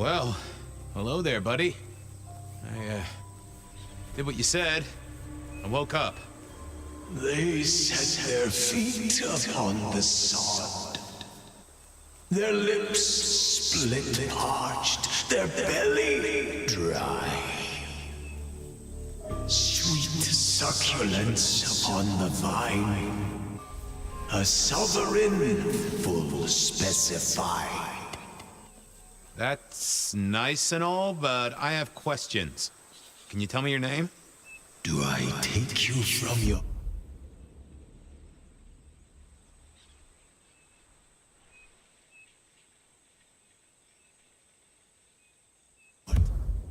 Well, hello there, buddy. I did what you said. I woke up. They set their feet upon the sod. Their lips split parched, their belly dry. Sweet succulence upon the vine. A sovereign full specified. That's nice and all, but I have questions. Can you tell me your name? Do I take you from your...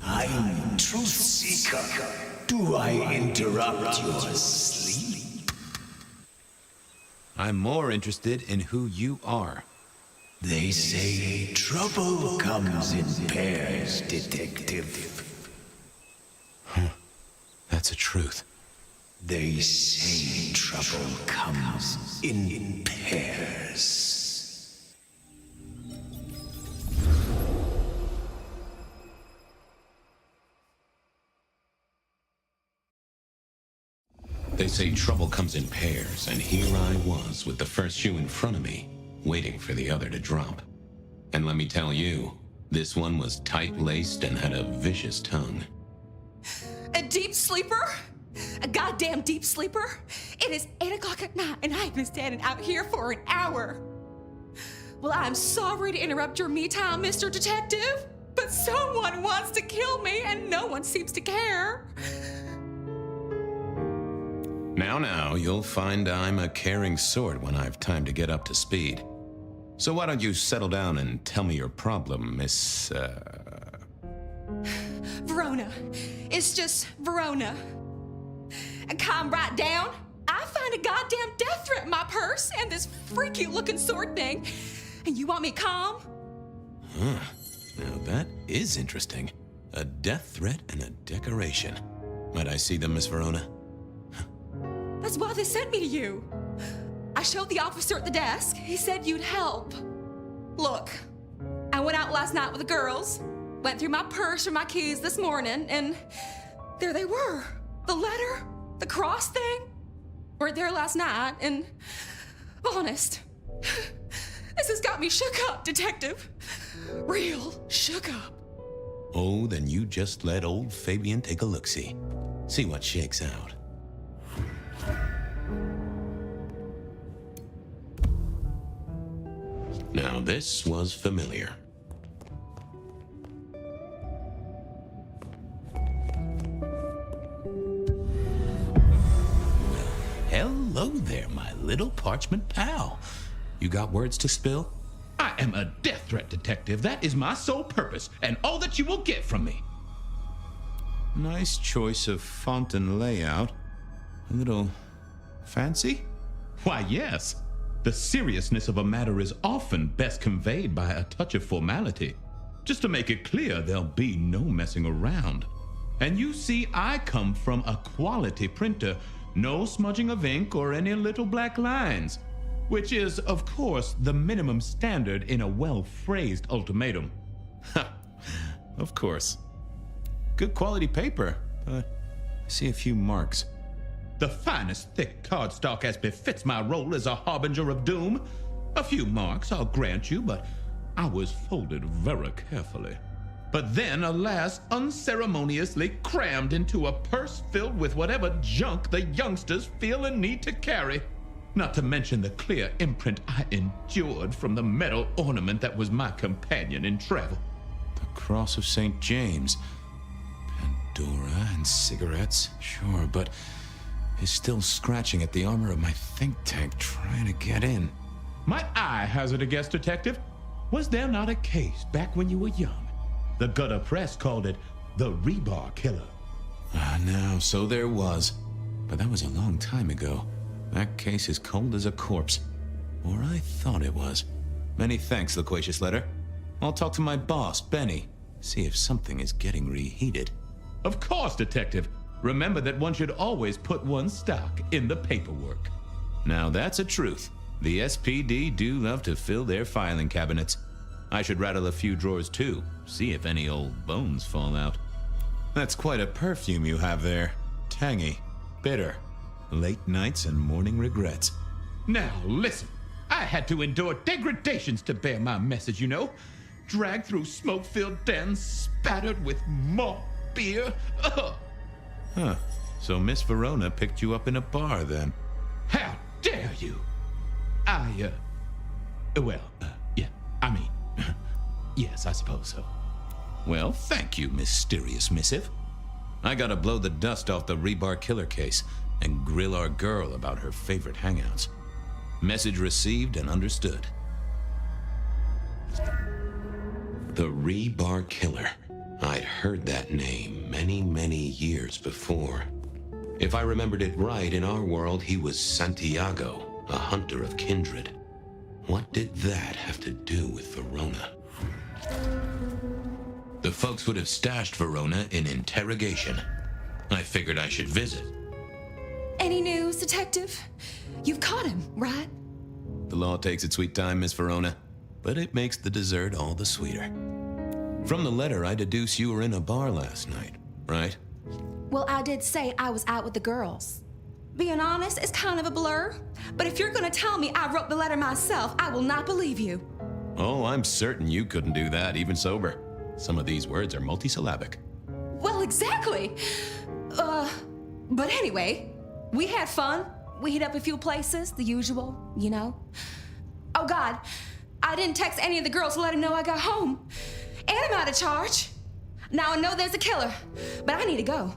I'm truth seeker. Do I interrupt your sleep? I'm more interested in who you are. They say trouble comes in pairs, detective. Huh. That's the truth. They say trouble comes in pairs. They say trouble comes in pairs, and here I was with the first shoe in front of me, waiting for the other to drop. And let me tell you, this one was tight-laced and had a vicious tongue. A deep sleeper? A goddamn deep sleeper? It is 8 o'clock at night and I've been standing out here for an hour. Well, I'm sorry to interrupt your me time, Mr. Detective, but someone wants to kill me and no one seems to care. Now, you'll find I'm a caring sort when I've time to get up to speed. So why don't you settle down and tell me your problem, Miss, Verona. It's just Verona. And calm right down. I find a goddamn death threat in my purse and this freaky looking sword thing. And you want me calm? Huh. Now that is interesting. A death threat and a decoration. Might I see them, Miss Verona? That's why they sent me to you. I showed the officer at the desk. He said you'd help. Look, I went out last night with the girls, went through my purse for my keys this morning, and there they were. The letter, the cross thing, were there last night, and honest, this has got me shook up, Detective. Real shook up. Oh, then you just let old Fabian take a look-see. See what shakes out. Now this was familiar. Hello there, my little parchment pal. You got words to spill? I am a death threat detective. That is my sole purpose, and all that you will get from me. Nice choice of font and layout. A little fancy? Why, yes. The seriousness of a matter is often best conveyed by a touch of formality. Just to make it clear, there'll be no messing around. And you see, I come from a quality printer. No smudging of ink or any little black lines. Which is, of course, the minimum standard in a well-phrased ultimatum. Ha! Of course. Good quality paper, but I see a few marks. The finest thick cardstock as befits my role as a harbinger of doom. A few marks, I'll grant you, but I was folded very carefully. But then, alas, unceremoniously crammed into a purse filled with whatever junk the youngsters feel a need to carry. Not to mention the clear imprint I endured from the metal ornament that was my companion in travel. The Cross of St. James. Pandora and cigarettes, sure, but he's still scratching at the armor of my think tank trying to get in. Might I hazard a guess, Detective? Was there not a case back when you were young? The gutter press called it the rebar killer. No, so there was. But that was a long time ago. That case is cold as a corpse. Or I thought it was. Many thanks, Loquacious Letter. I'll talk to my boss, Benny. See if something is getting reheated. Of course, Detective. Remember that one should always put one's stock in the paperwork. Now that's a truth. The SPD do love to fill their filing cabinets. I should rattle a few drawers too, see if any old bones fall out. That's quite a perfume you have there. Tangy, bitter, late nights and morning regrets. Now, listen. I had to endure degradations to bear my message, you know. Dragged through smoke-filled dens, spattered with malt beer. Ugh. Huh. So Miss Verona picked you up in a bar then? How dare you? Yeah, I mean, yes, I suppose so. Well, thank you, mysterious missive. I gotta blow the dust off the rebar killer case and grill our girl about her favorite hangouts. Message received and understood. The Rebar Killer. I'd heard that name many, many years before. If I remembered it right, in our world, he was Santiago, a hunter of kindred. What did that have to do with Verona? The folks would have stashed Verona in interrogation. I figured I should visit. Any news, Detective? You've caught him, right? The law takes its sweet time, Miss Verona, but it makes the dessert all the sweeter. From the letter, I deduce you were in a bar last night, right? Well, I did say I was out with the girls. Being honest, it's kind of a blur. But if you're gonna tell me I wrote the letter myself, I will not believe you. Oh, I'm certain you couldn't do that, even sober. Some of these words are multisyllabic. Well, exactly. But anyway, we had fun. We hit up a few places, the usual, you know. Oh God, I didn't text any of the girls to let them know I got home. And I'm out of charge. Now I know there's a killer, but I need to go.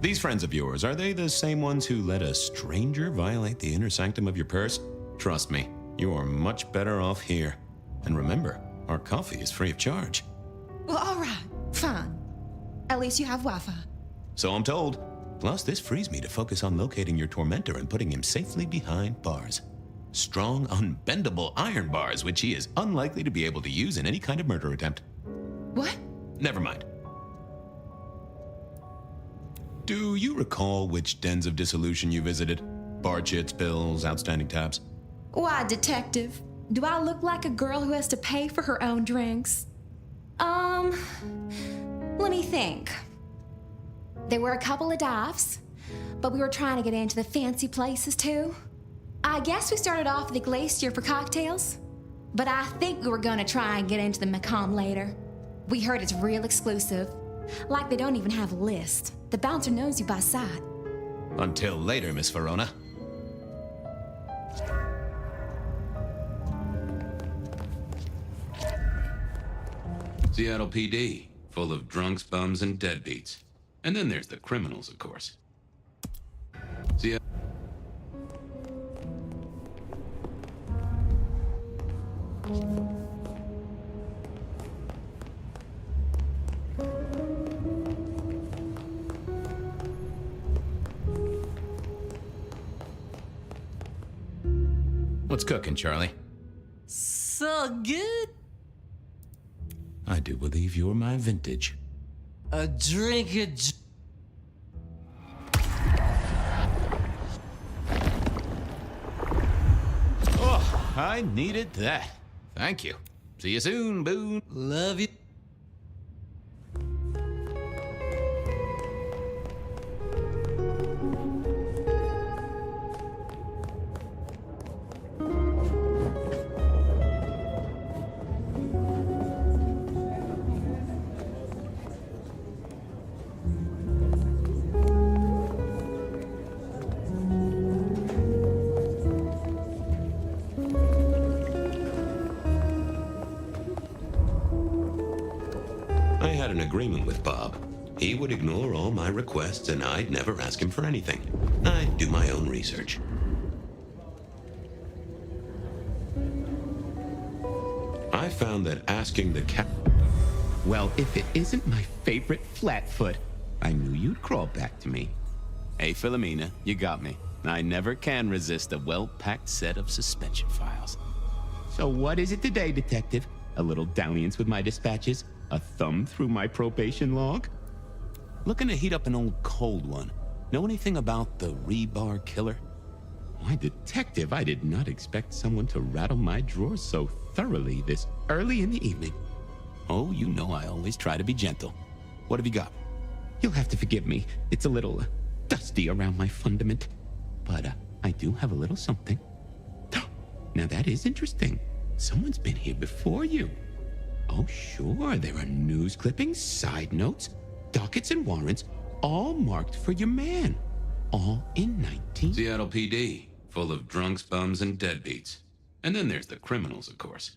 These friends of yours, are they the same ones who let a stranger violate the inner sanctum of your purse? Trust me, you are much better off here. And remember, our coffee is free of charge. Well, all right, fine. At least you have Wi-Fi. So I'm told. Plus, this frees me to focus on locating your tormentor and putting him safely behind bars. Strong, unbendable iron bars, which he is unlikely to be able to use in any kind of murder attempt. What? Never mind. Do you recall which dens of dissolution you visited? Bar chits, bills, outstanding tabs? Why, Detective? Do I look like a girl who has to pay for her own drinks? Let me think. There were a couple of dives, but we were trying to get into the fancy places too. I guess we started off at the Glacier for cocktails, but I think we were gonna try and get into the Macomb later. We heard it's real exclusive. Like they don't even have a list. The bouncer knows you by sight. Until later, Miss Verona. Seattle PD, full of drunks, bums, and deadbeats. And then there's the criminals, of course. What's cooking, Charlie? So good. I do believe you're my vintage. A drink a... Oh, I needed that. Thank you. See you soon, Boone. Love you. I had an agreement with Bob. He would ignore all my requests and I'd never ask him for anything. I'd do my own research. I found that asking the cat... Well, if it isn't my favorite Flatfoot, I knew you'd crawl back to me. Hey, Philomena, you got me. I never can resist a well-packed set of suspension files. So what is it today, Detective? A little dalliance with my dispatches? A thumb through my probation log? Looking to heat up an old cold one. Know anything about the rebar killer? Why, Detective, I did not expect someone to rattle my drawers so thoroughly this early in the evening. Oh, you know I always try to be gentle. What have you got? You'll have to forgive me. It's a little dusty around my fundament. But I do have a little something. Now that is interesting. Someone's been here before you. Oh, sure, there are news clippings, side notes, dockets and warrants, all marked for your man. All in 19... Seattle PD, full of drunks, bums, and deadbeats. And then there's the criminals, of course.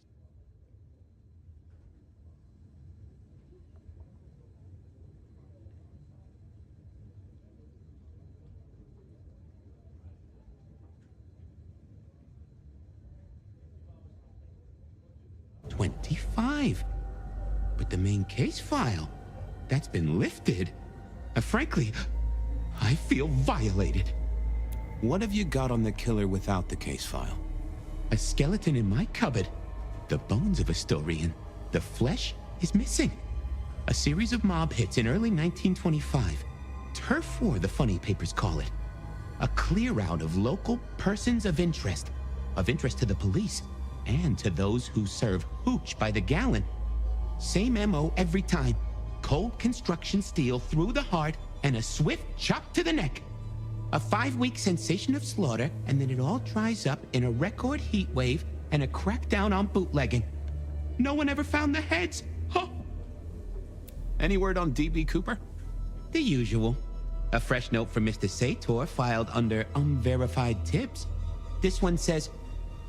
$25. But the main case file, that's been lifted. Frankly, I feel violated. What have you got on the killer without the case file? A skeleton in my cupboard. The bones of a Storian. The flesh is missing. A series of mob hits in early 1925. Turf war, the funny papers call it. A clear out of local persons of interest to the police, and to those who serve hooch by the gallon. Same MO every time. Cold construction steel through the heart and a swift chop to the neck. A 5-week sensation of slaughter, and then it all dries up in a record heat wave and a crackdown on bootlegging. No one ever found the heads. Huh. Any word on DB Cooper? The usual. A fresh note from Mr. Sator filed under unverified tips. This one says,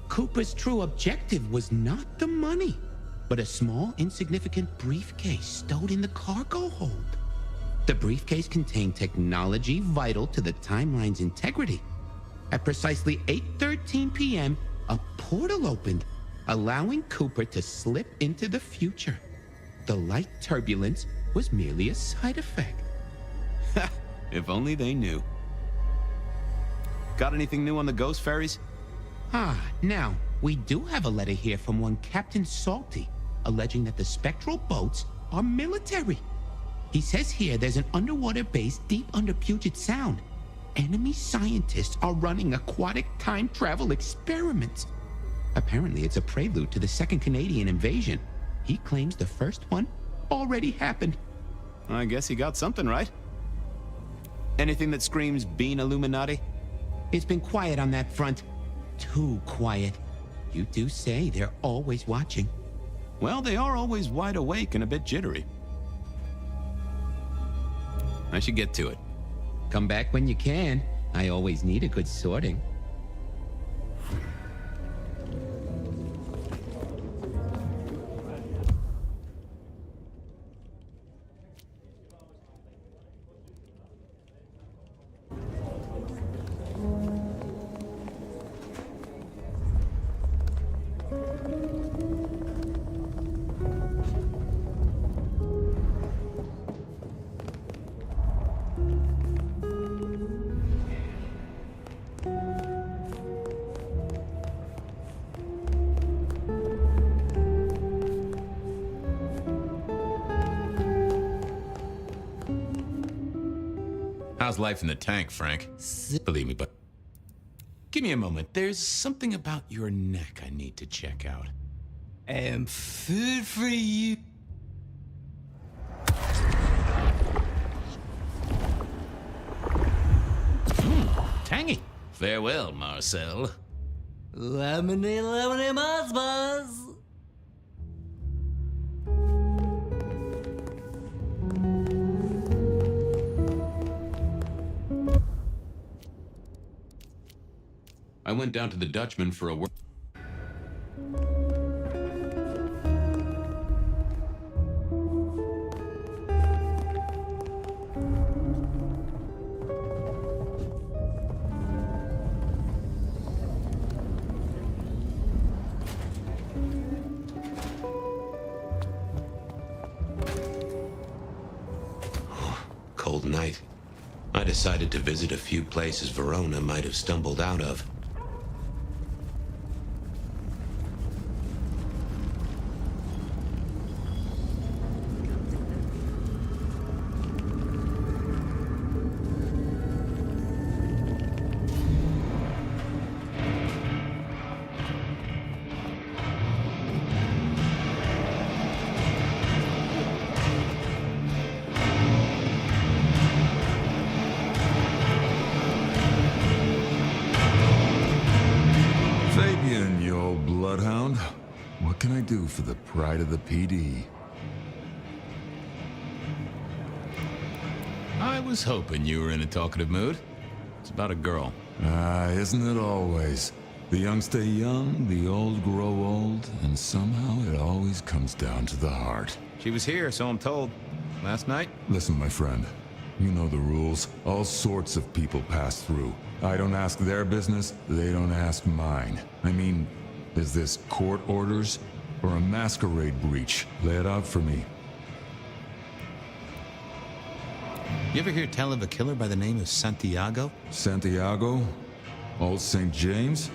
Cooper's true objective was not the money, but a small, insignificant briefcase stowed in the cargo hold. The briefcase contained technology vital to the timeline's integrity. At precisely 8:13 p.m., a portal opened, allowing Cooper to slip into the future. The light turbulence was merely a side effect. If only they knew. Got anything new on the ghost ferries? Now, we do have a letter here from one Captain Salty, alleging that the spectral boats are military. He says here there's an underwater base deep under Puget Sound. Enemy scientists are running aquatic time travel experiments. Apparently it's a prelude to the second Canadian invasion. He claims the first one already happened. I guess he got something right. Anything that screams Bean Illuminati? It's been quiet on that front. Too quiet. You do say they're always watching. Well, they are always wide awake and a bit jittery. I should get to it. Come back when you can. I always need a good sorting. How's life in the tank, Frank? Believe me, but... Give me a moment. There's something about your neck I need to check out. And food for you. Tangy. Farewell, Marcel. Lemony, lemony, buzz, buzz. I went down to the Dutchman for a work. Cold night. I decided to visit a few places Verona might have stumbled out of. can I do for the pride of the PD? I was hoping you were in a talkative mood. It's about a girl. Isn't it always? The young stay young, the old grow old, and somehow it always comes down to the heart. She was here, so I'm told. Last night? Listen, my friend. You know the rules. All sorts of people pass through. I don't ask their business, they don't ask mine. I mean, is this court orders or a masquerade breach? Lay it out for me. You ever hear tell of a killer by the name of Santiago? Santiago? Old St. James?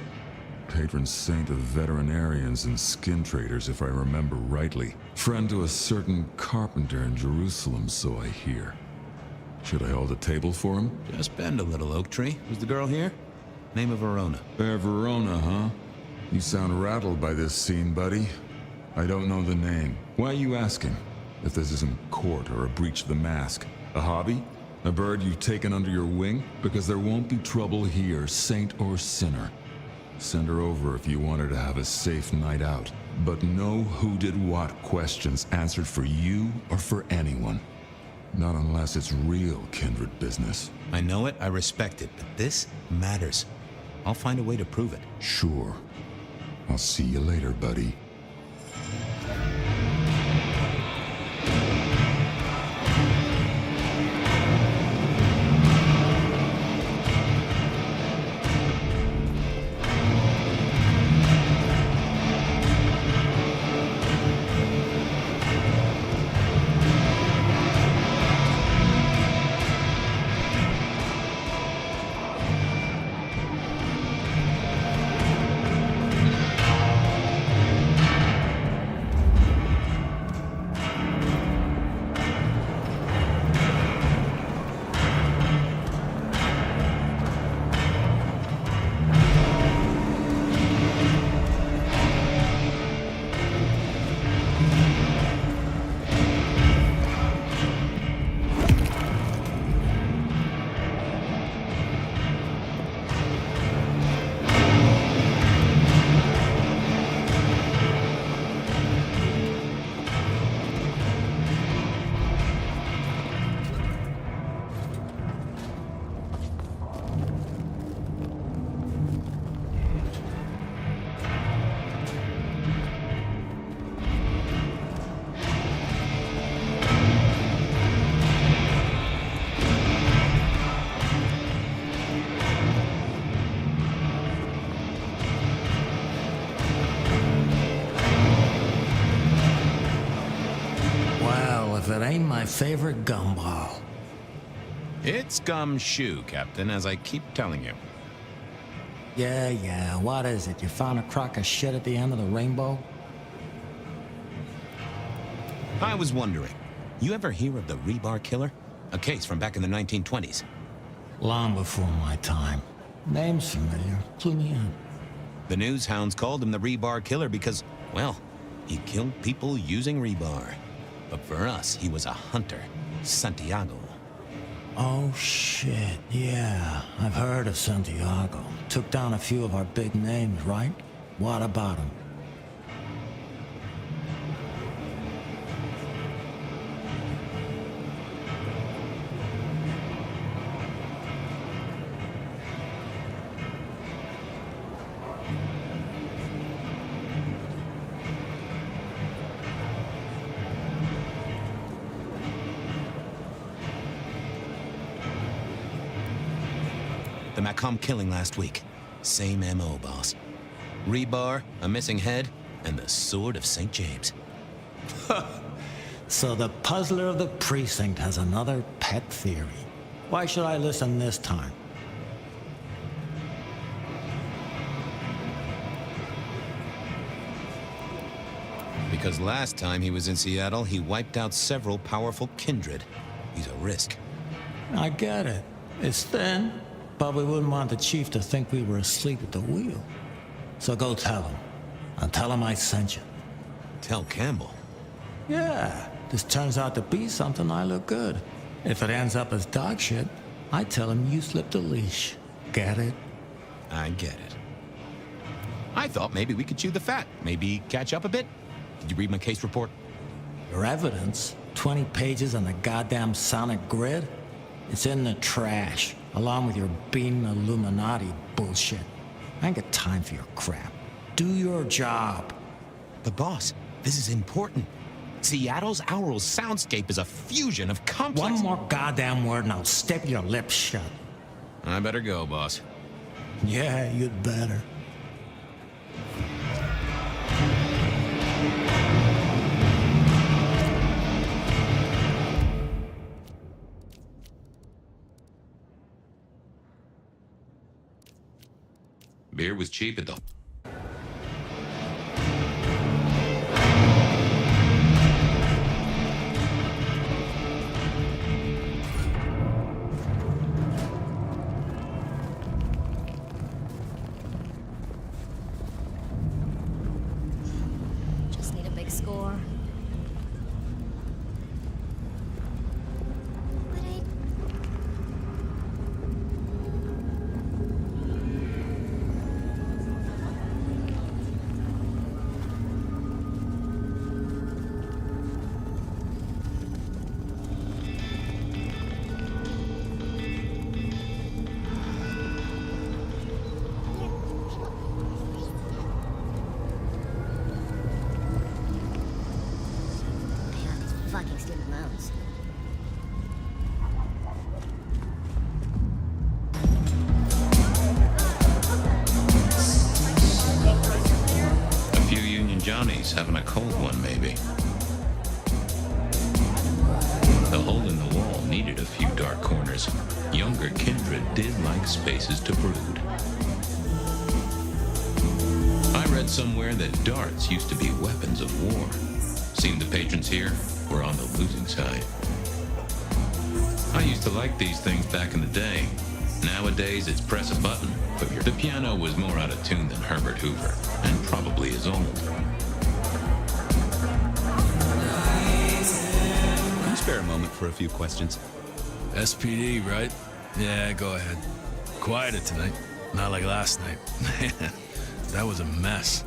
Patron saint of veterinarians and skin traders, if I remember rightly. Friend to a certain carpenter in Jerusalem, so I hear. Should I hold a table for him? Just bend a little, oak tree. Who's the girl here? Name of Verona. Fair Verona, huh? You sound rattled by this scene, buddy. I don't know the name. Why are you asking? If this isn't court or a breach of the mask. A hobby? A bird you've taken under your wing? Because there won't be trouble here, saint or sinner. Send her over if you want her to have a safe night out. But no who did what questions answered for you or for anyone. Not unless it's real kindred business. I know it, I respect it, but this matters. I'll find a way to prove it. Sure. I'll see you later, buddy. If it ain't my favorite gumball. It's gumshoe, Captain, as I keep telling you. Yeah, what is it? You found a crock of shit at the end of the rainbow? I was wondering, you ever hear of the rebar killer? A case from back in the 1920s. Long before my time. Name's familiar. Clue me in. The news hounds called him the rebar killer because, well, he killed people using rebar. But for us, he was a hunter, Santiago. Oh, shit, yeah. I've heard of Santiago. Took down a few of our big names, right? What about him? The Macomb killing last week. Same M.O., boss. Rebar, a missing head, and the sword of St. James. So the puzzler of the precinct has another pet theory. Why should I listen this time? Because last time he was in Seattle, he wiped out several powerful kindred. He's a risk. I get it. It's thin, but we wouldn't want the chief to think we were asleep at the wheel. So go tell him. And tell him I sent you. Tell Campbell. Yeah, this turns out to be something, I look good. If it ends up as dog shit, I tell him you slipped a leash. Get it? I get it. I thought maybe we could chew the fat. Maybe catch up a bit. Did you read my case report? Your evidence? 20 pages on the goddamn sonic grid? It's in the trash, along with your bean Illuminati bullshit. I ain't got time for your crap. Do your job. But boss, this is important. Seattle's aural soundscape is a fusion of complex... One more goddamn word and I'll step your lips shut. I better go, boss. Yeah, you'd better. Beer was cheap at the... Just need a big score. Fucking student loans. A few Union Johnnies having a cold one, maybe. The hole in the wall needed a few dark corners. Younger kindred did like spaces to brood. I read somewhere that darts used to be weapons of war. Seemed the patrons here were on the losing side. I used to like these things back in the day. Nowadays, it's press a button. The piano was more out of tune than Herbert Hoover, and probably is old. Can you spare a moment for a few questions? SPD, right? Yeah, go ahead. Quieter tonight. Not like last night. That was a mess.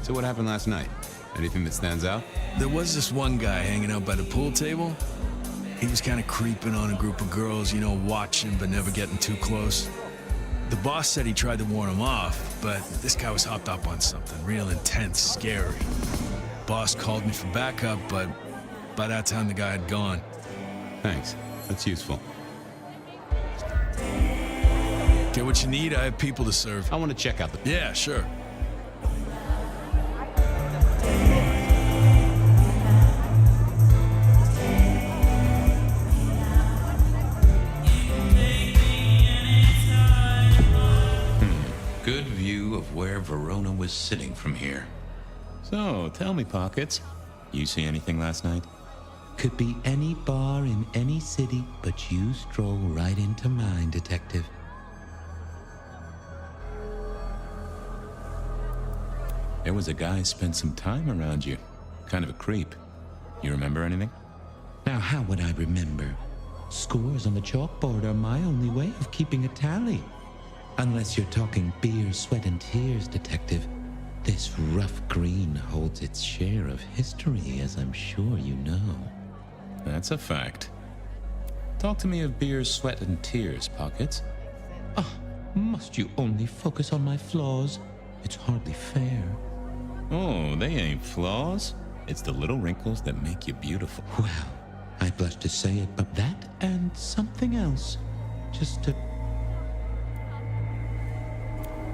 So what happened last night? Anything that stands out? There was this one guy hanging out by the pool table. He was kind of creeping on a group of girls, you know, watching but never getting too close. The boss said he tried to warn him off, but this guy was hopped up on something real intense, scary. Boss called me for backup, but by that time the guy had gone. Thanks. That's useful. Get what you need, I have people to serve. I want to check out the... Yeah, sure. Good view of where Verona was sitting from here. So, tell me, Pockets, you see anything last night? Could be any bar in any city, but you stroll right into mine, Detective. There was a guy spent some time around you. Kind of a creep. You remember anything? Now, how would I remember? Scores on the chalkboard are my only way of keeping a tally. Unless you're talking beer, sweat, and tears, Detective. This rough green holds its share of history, as I'm sure you know. That's a fact. Talk to me of beer, sweat, and tears, Pockets. Ah, must you only focus on my flaws? It's hardly fair. Oh, they ain't flaws. It's the little wrinkles that make you beautiful. Well, I blush to say it, but that and something else. Just a...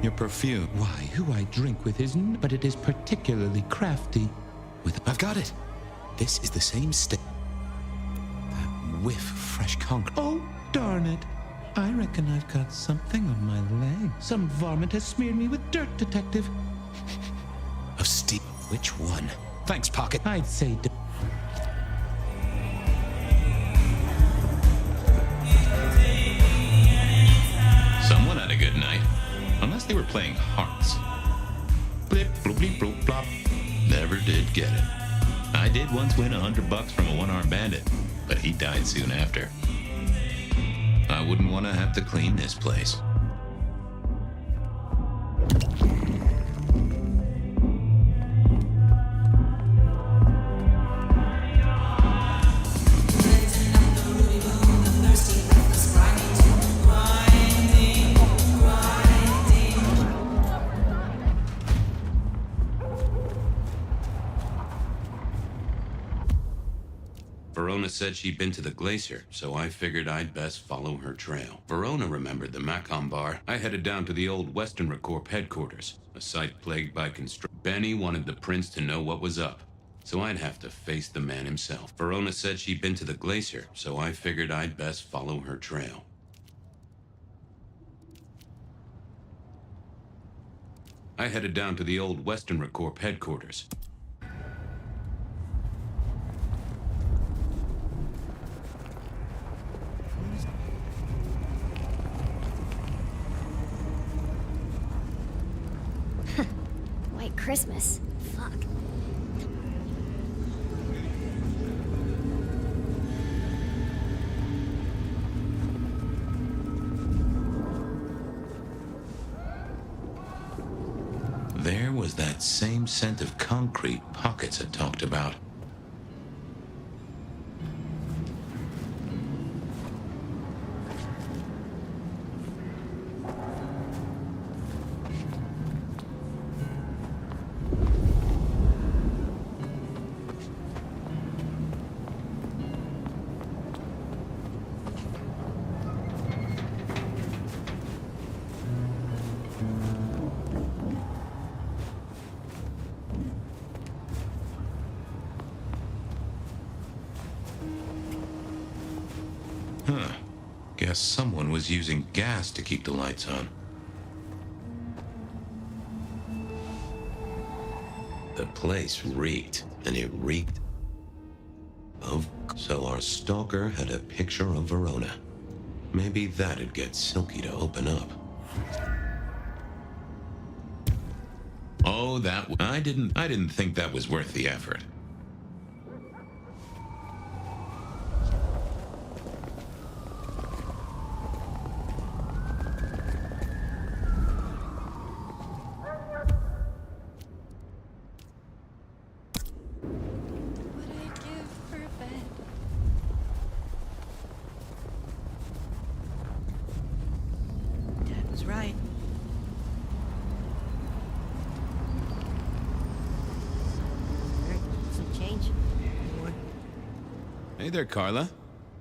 Your perfume. Why, who I drink with isn't, but it is particularly crafty. I've got it. This is the same stick. That whiff of fresh concrete. Oh, darn it. I reckon I've got something on my leg. Some varmint has smeared me with dirt, Detective. Of steel. Which one? Thanks, Pocket. I'd say... Someone had a good night. Unless they were playing hearts. Blip, bloop, bleep, bloop, blop. Never did get it. I did once win $100 from a one-armed bandit, but he died soon after. I wouldn't want to have to clean this place. Verona said she'd been to the glacier, so I figured I'd best follow her trail. Verona remembered the Macon bar. I headed down to the old Western Corp headquarters, a site plagued by construction. Benny wanted the prince to know what was up, so I'd have to face the man himself. Verona said she'd been to the glacier, so I figured I'd best follow her trail. I headed down to the old Western Corp headquarters. White Christmas. Fuck. There was that same scent of concrete Pockets had talked about. Huh. Guess someone was using gas to keep the lights on. The place reeked, and it reeked of... So our stalker had a picture of Verona. Maybe that'd get Silky to open up. Oh, I didn't think that was worth the effort. Right. Some change. Hey there, Carla.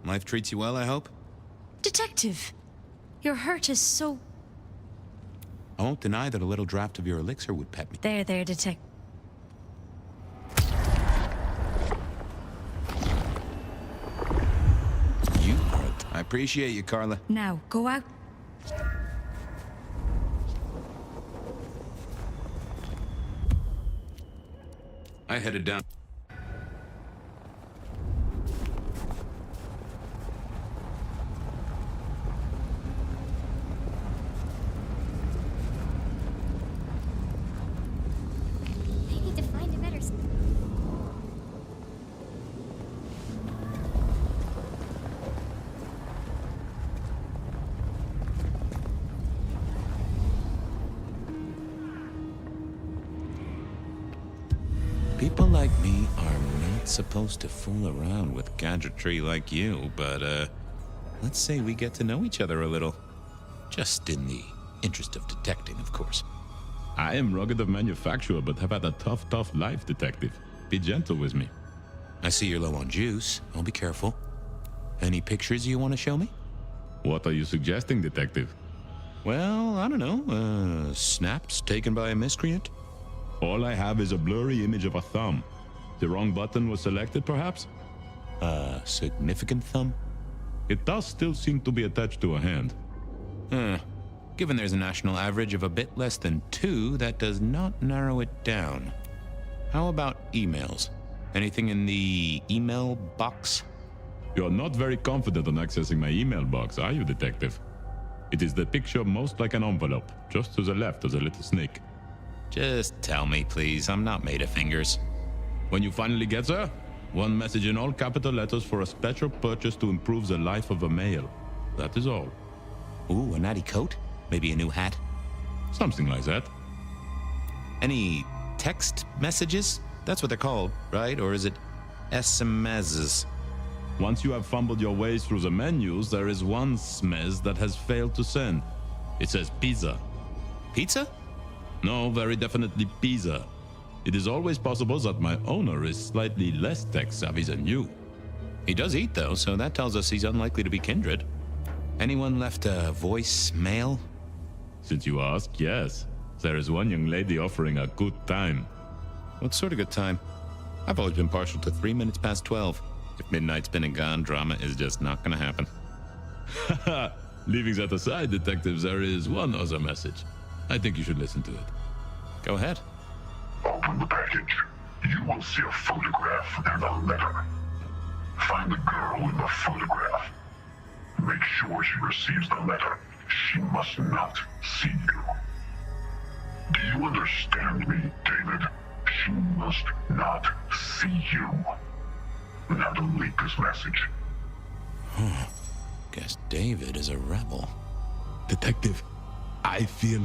Life treats you well, I hope? Detective, your hurt is so... I won't deny that a little draft of your elixir would pep me. There, detective. You are... I appreciate you, Carla. Now, go out. I headed down. They need to find a better... People like me are not supposed to fool around with gadgetry like you, but, let's say we get to know each other a little. Just in the interest of detecting, of course. I am rugged of manufacture, but have had a tough life, detective. Be gentle with me. I see you're low on juice. I'll be careful. Any pictures you want to show me? What are you suggesting, detective? Well, I don't know. Snaps taken by a miscreant? All I have is a blurry image of a thumb. The wrong button was selected, perhaps? A significant thumb? It does still seem to be attached to a hand. Given there's a national average of a bit less than 2, that does not narrow it down. How about emails? Anything in the email box? You're not very confident on accessing my email box, are you, detective? It is the picture most like an envelope, just to the left of the little snake. Just tell me, please. I'm not made of fingers. When you finally get there, one message in all capital letters for a special purchase to improve the life of a male. That is all. Ooh, a natty coat? Maybe a new hat? Something like that. Any text messages? That's what they're called, right? Or is it SMSs? Once you have fumbled your way through the menus, there is one smez that has failed to send. It says pizza. Pizza? No, very definitely pizza. It is always possible that my owner is slightly less tech-savvy than you. He does eat, though, so that tells us he's unlikely to be kindred. Anyone left a voicemail? Since you ask, yes. There is one young lady offering a good time. What sort of good time? I've always been partial to 3 minutes past 12. If midnight's been and gone, drama is just not gonna happen. Haha, leaving that aside, detective, there is one other message. I think you should listen to it. Go ahead. Open the package. You will see a photograph and a letter. Find the girl in the photograph. Make sure she receives the letter. She must not see you. Do you understand me, David? She must not see you. Now delete this message. Guess David is a rebel. Detective, I feel...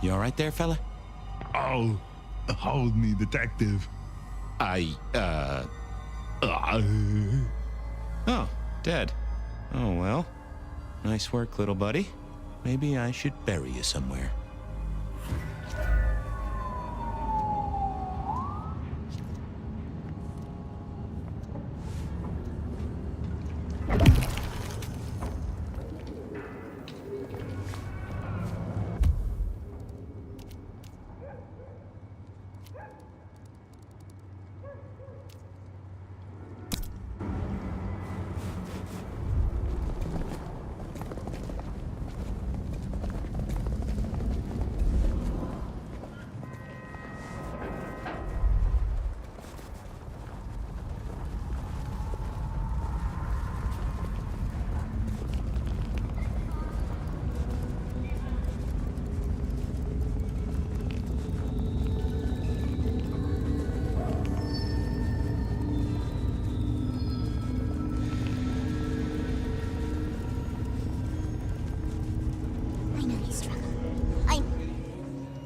You all right there, fella? Oh, hold me, detective. Oh, dead. Oh, well. Nice work, little buddy. Maybe I should bury you somewhere.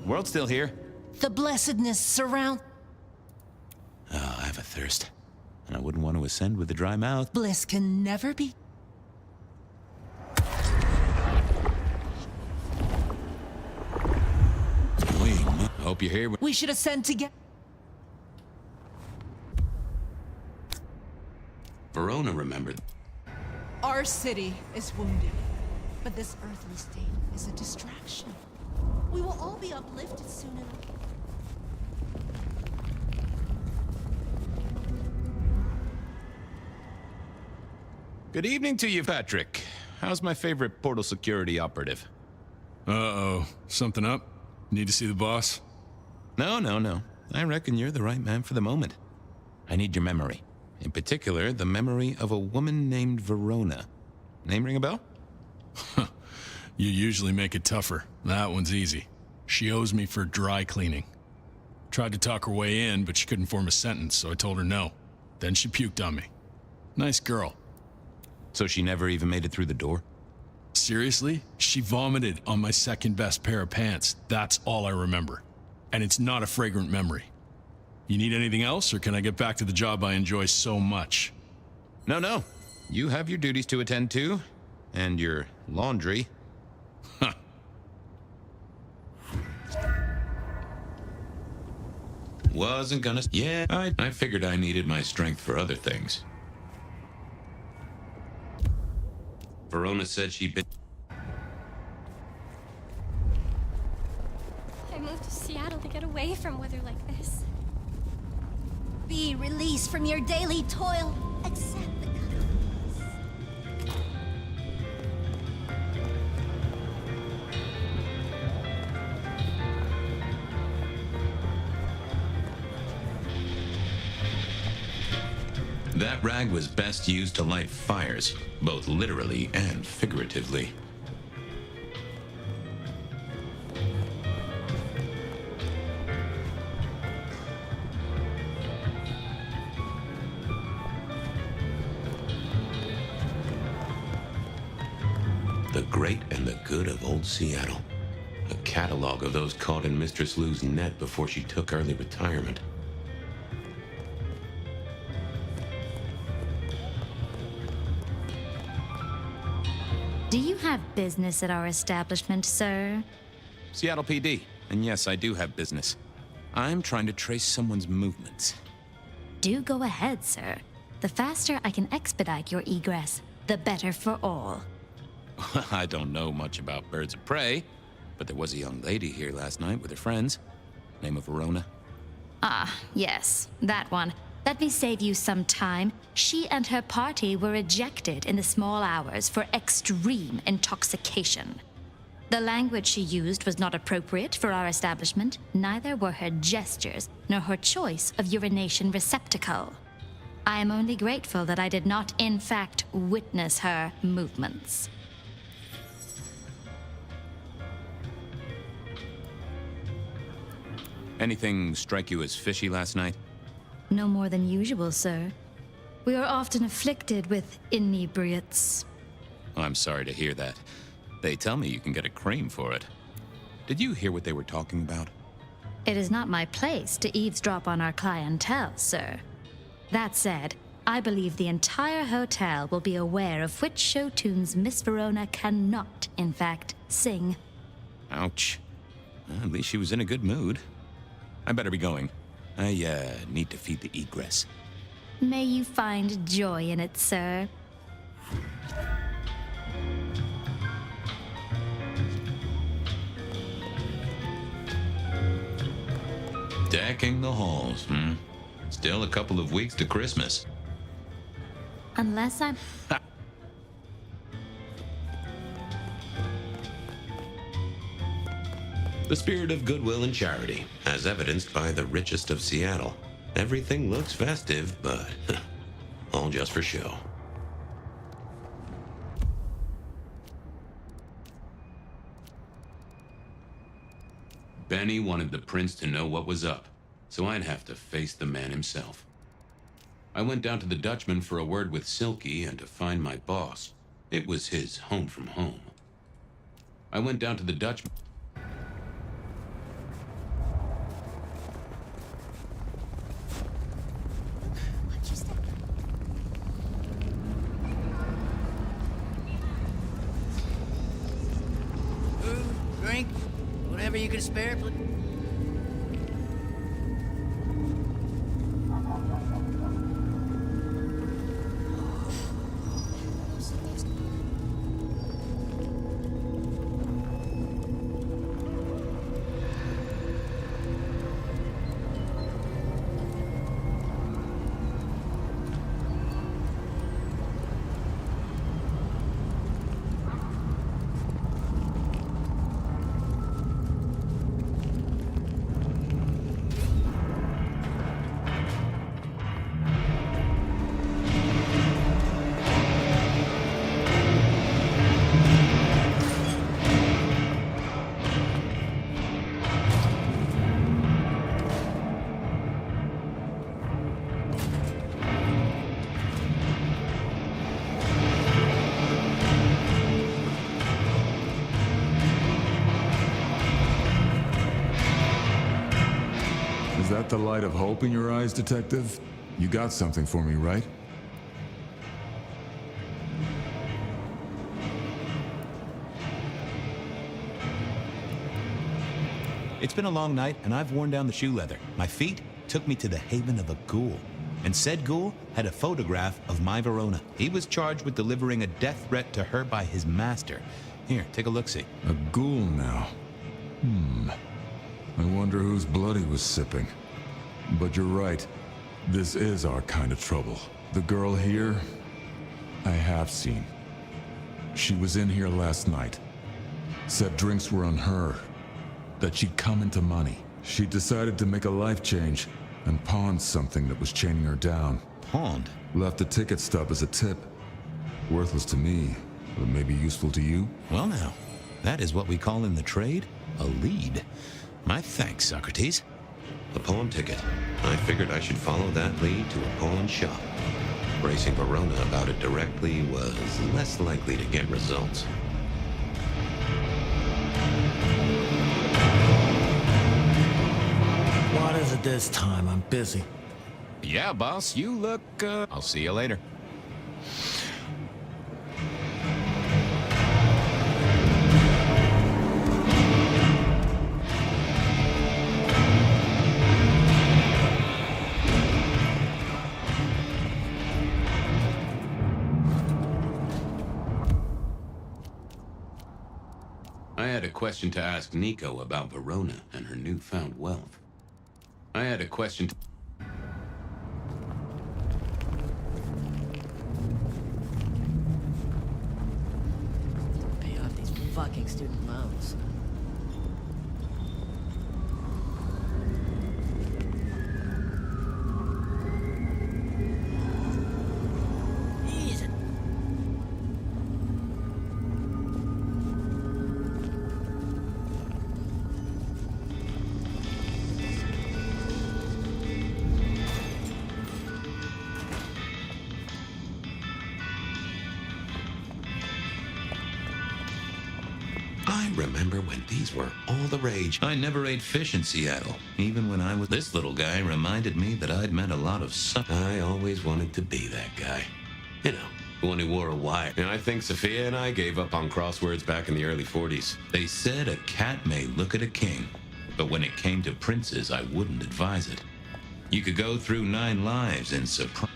World's still here. The blessedness surround... Oh, I have a thirst. And I wouldn't want to ascend with a dry mouth. Bliss can never be... Wait, hope you're here. We should ascend together. Verona remembered. Our city is wounded, but this earthly state is a distraction. We will all be uplifted soon enough. Good evening to you, Patrick. How's my favorite portal security operative? Uh-oh. Something up? Need to see the boss? No. I reckon you're the right man for the moment. I need your memory. In particular, the memory of a woman named Verona. Name ring a bell? You usually make it tougher. That one's easy. She owes me for dry cleaning. Tried to talk her way in, but she couldn't form a sentence, so I told her no. Then she puked on me. Nice girl. So she never even made it through the door? Seriously? She vomited on my second best pair of pants. That's all I remember. And it's not a fragrant memory. You need anything else, or can I get back to the job I enjoy so much? No. You have your duties to attend to, and your laundry. Huh. Wasn't gonna... Yeah, I figured I needed my strength for other things. Verona said she'd been... I moved to Seattle to get away from weather like this. Be released from your daily toil. Accept the cutoffs. That rag was best used to light fires, both literally and figuratively. The great and the good of old Seattle. A catalog of those caught in Mistress Lou's net before she took early retirement. Do you have business at our establishment, sir? Seattle PD. And yes, I do have business. I'm trying to trace someone's movements. Do go ahead, sir. The faster I can expedite your egress, the better for all. I don't know much about birds of prey, but there was a young lady here last night with her friends. Name of Verona. Ah, yes, that one. Let me save you some time. She and her party were ejected in the small hours for extreme intoxication. The language she used was not appropriate for our establishment, neither were her gestures, nor her choice of urination receptacle. I am only grateful that I did not, in fact, witness her movements. Anything strike you as fishy last night? No more than usual, sir. We are often afflicted with inebriates. I'm sorry to hear that. They tell me you can get a cream for it. Did you hear what they were talking about? It is not my place to eavesdrop on our clientele, sir. That said, I believe the entire hotel will be aware of which show tunes Miss Verona cannot, in fact, sing. Ouch. Well, at least she was in a good mood. I better be going. I need to feed the egress. May you find joy in it, sir. Decking the halls, Still a couple of weeks to Christmas. Unless I'm... The spirit of goodwill and charity, as evidenced by the richest of Seattle. Everything looks festive, but all just for show. Benny wanted the prince to know what was up, so I'd have to face the man himself. I went down to the Dutchman for a word with Silky and to find my boss. It was his home from home. I went down to the Dutchman. Drink, whatever you can spare, please. Is that the light of hope in your eyes, Detective? You got something for me, right? It's been a long night, and I've worn down the shoe leather. My feet took me to the haven of a ghoul. And said ghoul had a photograph of my Verona. He was charged with delivering a death threat to her by his master. Here, take a look-see. A ghoul now. I wonder whose blood he was sipping. But you're right. This is our kind of trouble. The girl here, I have seen. She was in here last night. Said drinks were on her. That she'd come into money. She decided to make a life change and pawned something that was chaining her down. Pawned? Left a ticket stub as a tip. Worthless to me, but maybe useful to you? Well now, that is what we call in the trade a lead. My thanks, Socrates. A pawn ticket. I figured I should follow that lead to a pawn shop. Bracing Verona about it directly was less likely to get results. What is it this time? I'm busy. Yeah, boss, you look, I'll see you later. had a question to ask Nico about Verona and her newfound wealth. I had a question to... Pay off these fucking student loans. Easy. I remember when these were all the rage. I never ate fish in Seattle, even when I was... This little guy reminded me that I'd met a lot of I always wanted to be that guy. You know, the one who wore a wire. And I think Sophia and I gave up on crosswords back in the early 40s. They said a cat may look at a king, but when it came to princes, I wouldn't advise it. You could go through 9 lives and surprise...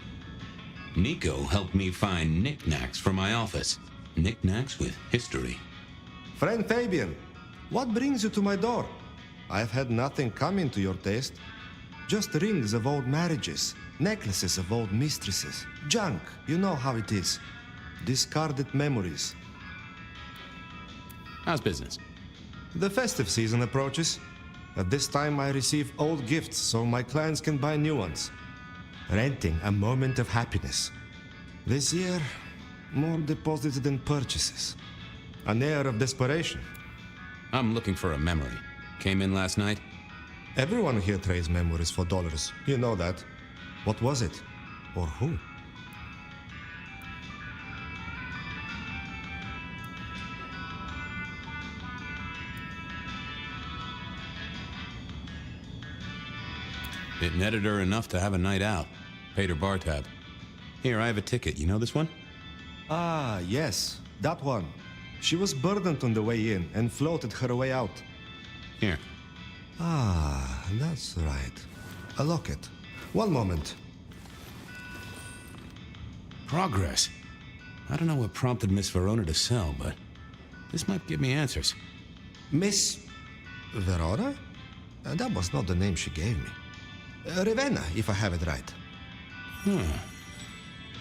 Nico helped me find knickknacks for my office. Knickknacks with history. Friend Fabian, what brings you to my door? I've had nothing coming to your taste. Just rings of old marriages, necklaces of old mistresses, junk, you know how it is. Discarded memories. How's business? The festive season approaches. At this time I receive old gifts so my clients can buy new ones. Renting a moment of happiness. This year, more deposited than purchases. An air of desperation. I'm looking for a memory. Came in last night? Everyone here trades memories for dollars. You know that. What was it? Or who? It netted her enough to have a night out. Paid her bar tab. Here, I have a ticket. You know this one? Ah, yes. That one. She was burdened on the way in and floated her way out. Here. Ah, that's right. A locket. One moment. Progress. I don't know what prompted Miss Verona to sell, but this might give me answers. Miss Verona? That was not the name she gave me. Ravenna, if I have it right. Huh.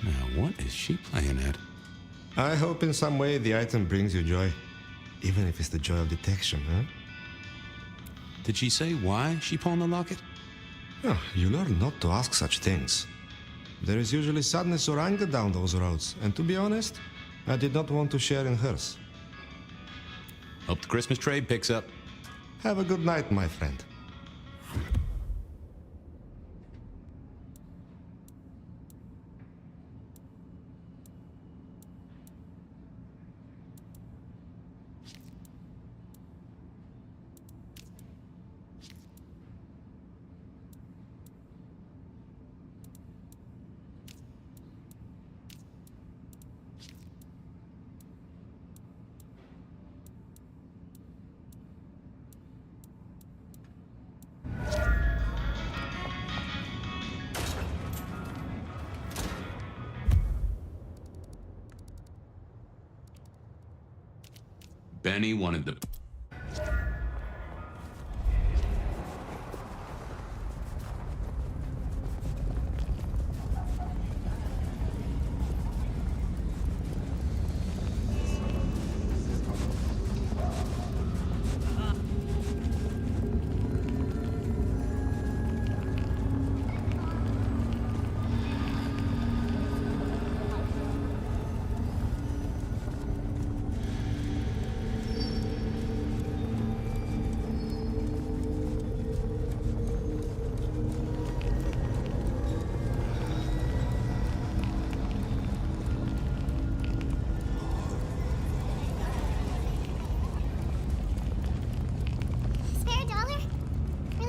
Now, what is she playing at? I hope in some way the item brings you joy. Even if it's the joy of detection, huh? Did she say why she pawned the locket? Oh, you learn not to ask such things. There is usually sadness or anger down those roads, and to be honest, I did not want to share in hers. Hope the Christmas trade picks up. Have a good night, my friend. Benny wanted the...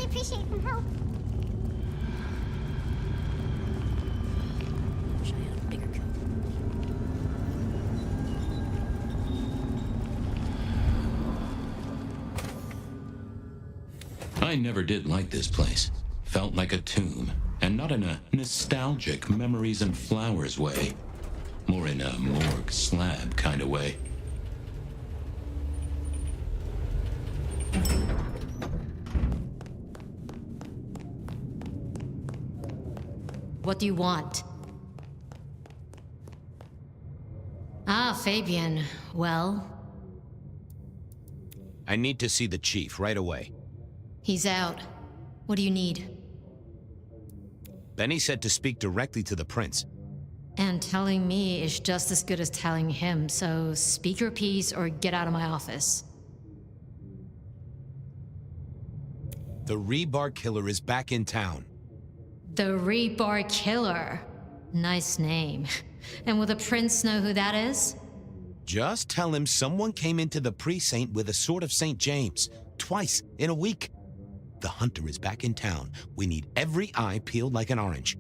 Appreciate some help. Wish I had a bigger coat. I never did like this place. Felt like a tomb, and not in a nostalgic memories and flowers way. More in a morgue slab kind of way. What do you want? Ah, Fabian. Well? I need to see the chief right away. He's out. What do you need? Benny said to speak directly to the prince. And telling me is just as good as telling him, so speak your piece or get out of my office. The rebar killer is back in town. The Rebar Killer. Nice name. And will the prince know who that is? Just tell him someone came into the precinct with a sword of St. James. Twice in a week. The hunter is back in town. We need every eye peeled like an orange.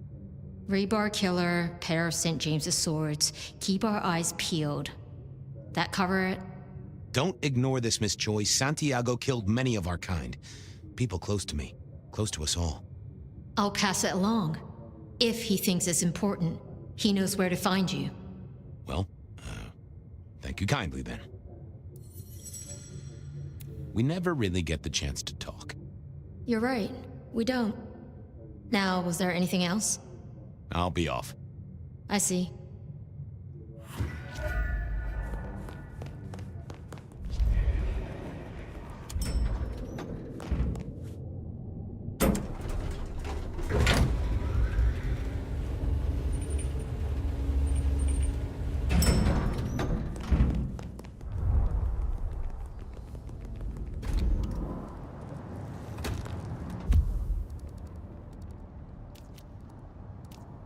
Rebar Killer, pair of St. James's swords. Keep our eyes peeled. That cover it? Don't ignore this, Miss Choi. Santiago killed many of our kind. People close to me. Close to us all. I'll pass it along. If he thinks it's important. He knows where to find you. Well, thank you kindly then. We never really get the chance to talk. You're right. We don't. Now, was there anything else? I'll be off. I see.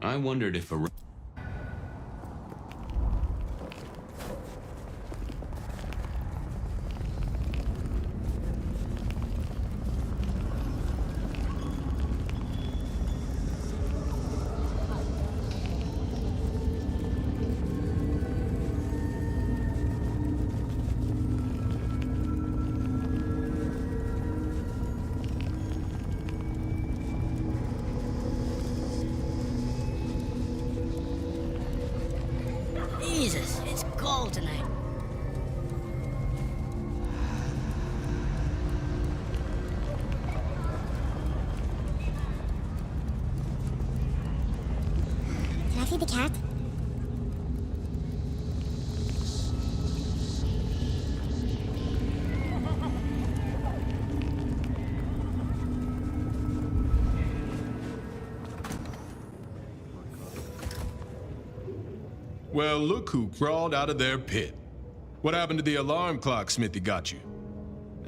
I wondered if a... Jesus, it's cold tonight. Can I feed the cat? Well, look who crawled out of their pit. What happened to the alarm clock Smithy got you?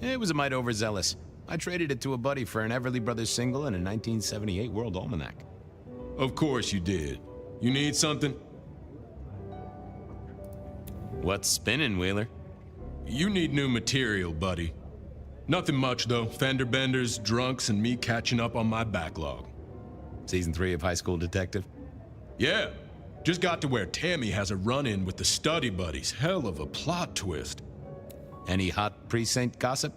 It was a mite overzealous. I traded it to a buddy for an Everly Brothers single and a 1978 World Almanac. Of course you did. You need something? What's spinning, Wheeler? You need new material, buddy. Nothing much, though. Fender benders, drunks, and me catching up on my backlog. Season 3 of High School Detective? Yeah. Just got to where Tammy has a run-in with the study buddies. Hell of a plot twist. Any hot precinct gossip?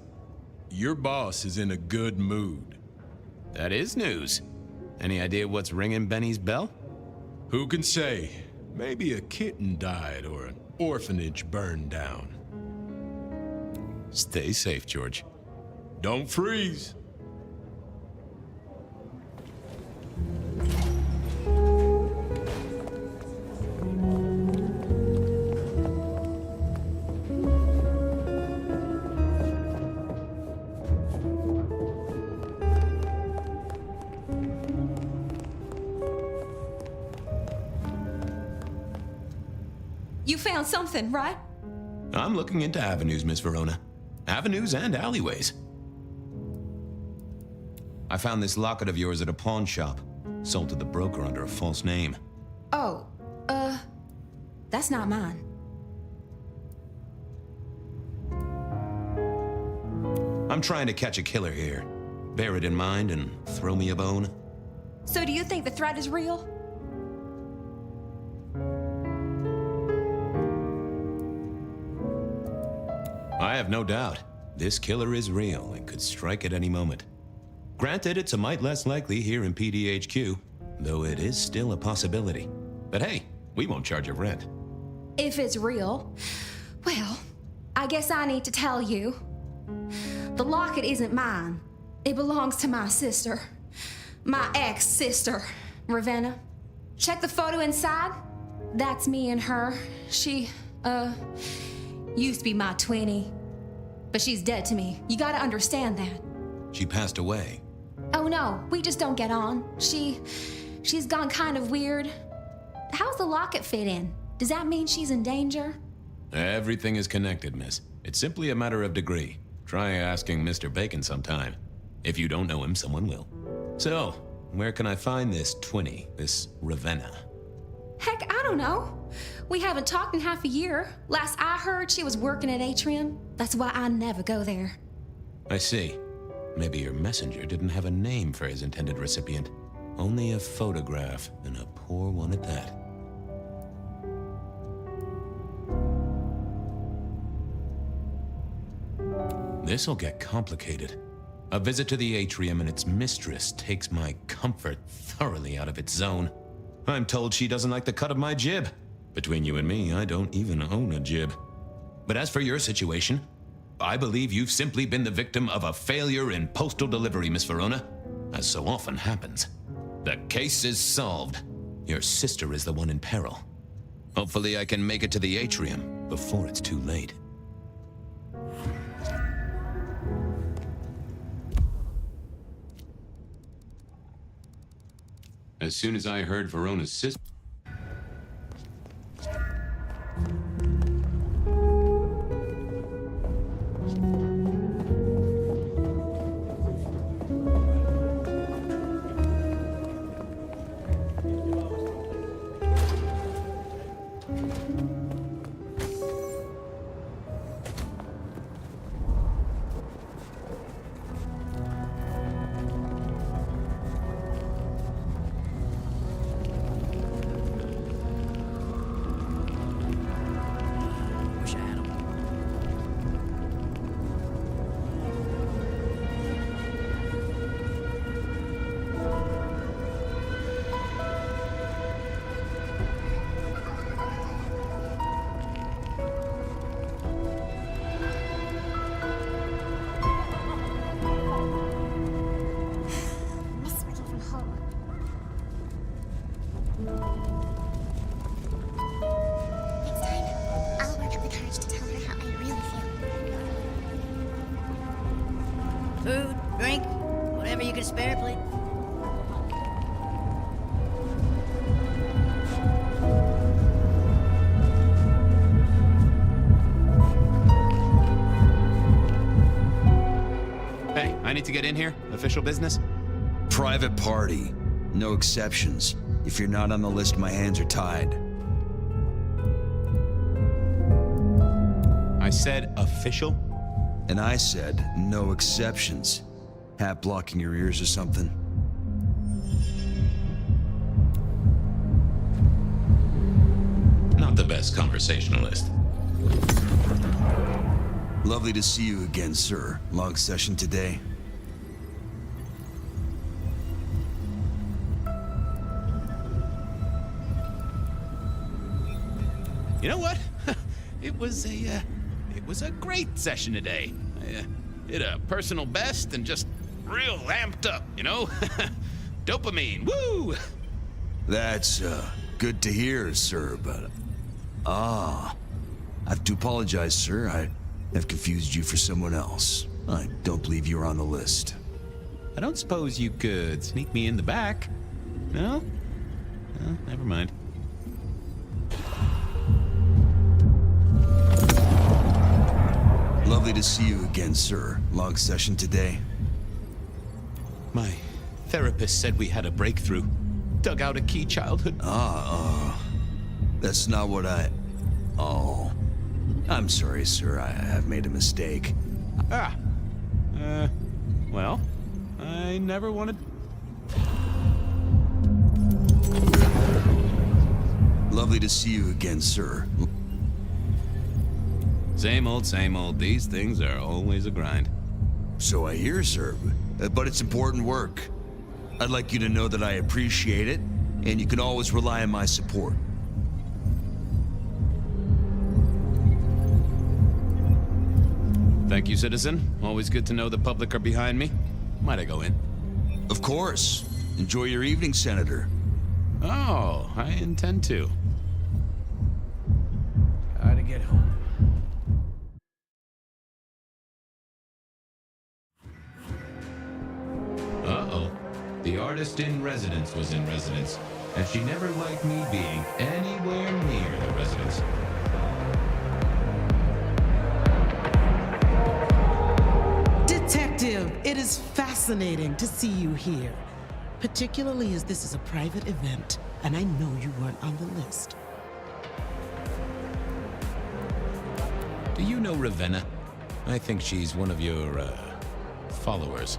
Your boss is in a good mood. That is news. Any idea what's ringing Benny's bell? Who can say? Maybe a kitten died or an orphanage burned down. Stay safe, George. Don't freeze. You found something, right? I'm looking into avenues, Miss Verona. Avenues and alleyways. I found this locket of yours at a pawn shop. Sold to the broker under a false name. Oh, that's not mine. I'm trying to catch a killer here. Bear it in mind and throw me a bone. So do you think the threat is real? I have no doubt. This killer is real and could strike at any moment. Granted, it's a mite less likely here in PDHQ, though it is still a possibility. But hey, we won't charge you rent. If it's real, well, I guess I need to tell you. The locket isn't mine. It belongs to my sister. My ex-sister, Ravenna. Check the photo inside. That's me and her. She, used to be my twinnie. But she's dead to me. You gotta understand that. She passed away. Oh no, we just don't get on. She's gone kind of weird. How's the locket fit in? Does that mean she's in danger? Everything is connected, miss. It's simply a matter of degree. Try asking Mr. Bacon sometime. If you don't know him, someone will. So, where can I find this twinnie, this Ravenna? Heck, I don't know. We haven't talked in half a year. Last I heard, she was working at Atrium. That's why I never go there. I see. Maybe your messenger didn't have a name for his intended recipient. Only a photograph, and a poor one at that. This'll get complicated. A visit to the Atrium and its mistress takes my comfort thoroughly out of its zone. I'm told she doesn't like the cut of my jib. Between you and me, I don't even own a jib. But as for your situation, I believe you've simply been the victim of a failure in postal delivery, Miss Verona, as so often happens. The case is solved. Your sister is the one in peril. Hopefully I can make it to the Atrium before it's too late. As soon as I heard Verona's sister... Food, drink, whatever you can spare, please. Hey, I need to get in here. Official business? Private party. No exceptions. If you're not on the list, my hands are tied. I said official? And I said no exceptions. Hat blocking your ears or something? Not the best conversationalist. Lovely to see you again, sir. Long session today. You know what? It was a great session today. I hit a personal best and just real amped up, you know? Dopamine, woo! That's, good to hear, sir, but... I have to apologize, sir. I have confused you for someone else. I don't believe you're on the list. I don't suppose you could sneak me in the back? No? No, never mind. Lovely to see you again, sir. Long session today. My therapist said we had a breakthrough. Dug out a key childhood... That's not what I... Oh. I'm sorry, sir. I have made a mistake. Well, I never wanted... Lovely to see you again, sir. Same old, these things are always a grind. So I hear, sir, but it's important work. I'd like you to know that I appreciate it, and you can always rely on my support. Thank you, citizen. Always good to know the public are behind me. Might I go in? Of course. Enjoy your evening, Senator. Oh, I intend to. Gotta get home. Uh-oh. The artist in residence was in residence, and she never liked me being anywhere near the residence. Detective, it is fascinating to see you here, particularly as this is a private event, and I know you weren't on the list. Do you know Ravenna? I think she's one of your, followers.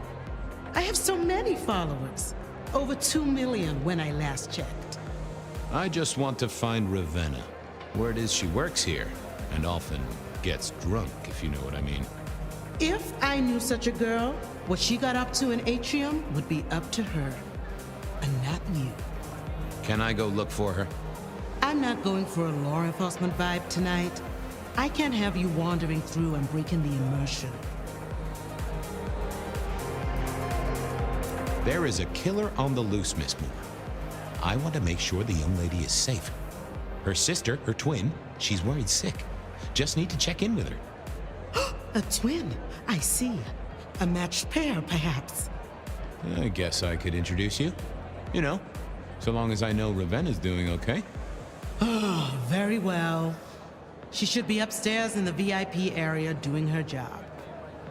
I have so many followers. Over 2 million when I last checked. I just want to find Ravenna. Word is she works here, and often gets drunk, if you know what I mean. If I knew such a girl, what she got up to in Atrium would be up to her, and not you. Can I go look for her? I'm not going for a law enforcement vibe tonight. I can't have you wandering through and breaking the immersion. There is a killer on the loose, Miss Moore. I want to make sure the young lady is safe. Her sister, her twin, she's worried sick. Just need to check in with her. A twin, I see. A matched pair, perhaps. I guess I could introduce you. You know, so long as I know Ravenna's doing okay. Oh, very well. She should be upstairs in the VIP area doing her job.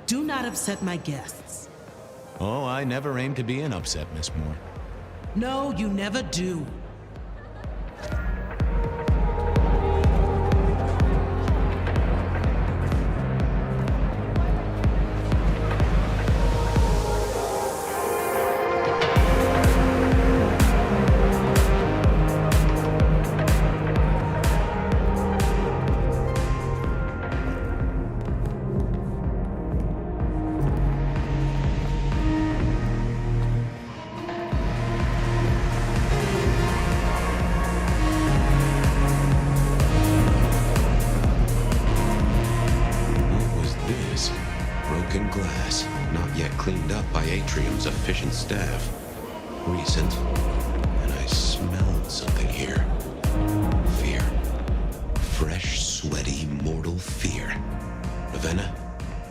Do not upset my guests. Oh, I never aim to be an upset, Miss Moore. No, you never do. Atrium's efficient staff. Recent. And I smelled something here. Fear. Fresh, sweaty, mortal fear. Ravenna?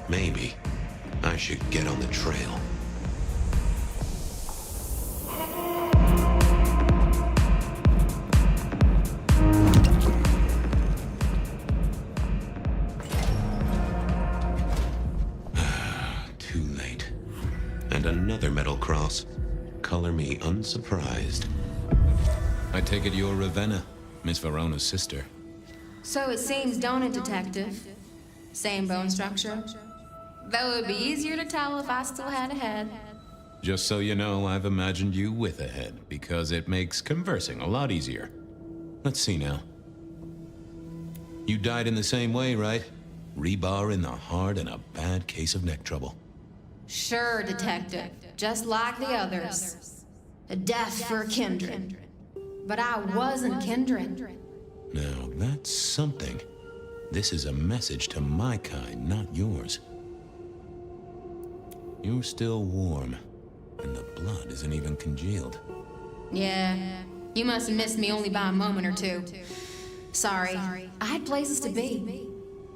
Maybe. I should get on the trail. Another metal cross. Color me unsurprised. I take it you're Ravenna, Miss Verona's sister. So it seems, don't it, Detective? Same bone structure? Though it would be easier to tell if I still had a head. Just so you know, I've imagined you with a head, because it makes conversing a lot easier. Let's see now. You died in the same way, right? Rebar in the heart and a bad case of neck trouble. Sure, Detective. Just like the others. A death for a kindred. But I wasn't kindred. Now, that's something. This is a message to my kind, not yours. You're still warm, and the blood isn't even congealed. Yeah, you must have missed me only by a moment or two. Sorry, I had places to be.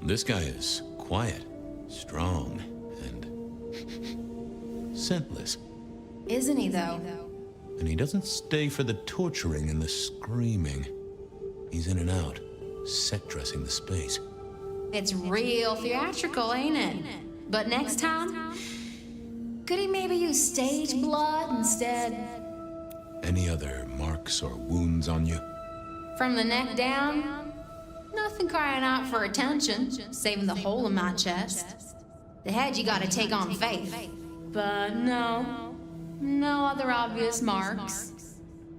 This guy is quiet, strong, scentless. Isn't he, though? And he doesn't stay for the torturing and the screaming. He's in and out, set dressing the space. It's real theatrical, ain't it? But next time, could he maybe use stage blood instead? Any other marks or wounds on you? From the neck down, nothing crying out for attention, saving the hole in my chest. The head you gotta take on faith. But no other obvious marks.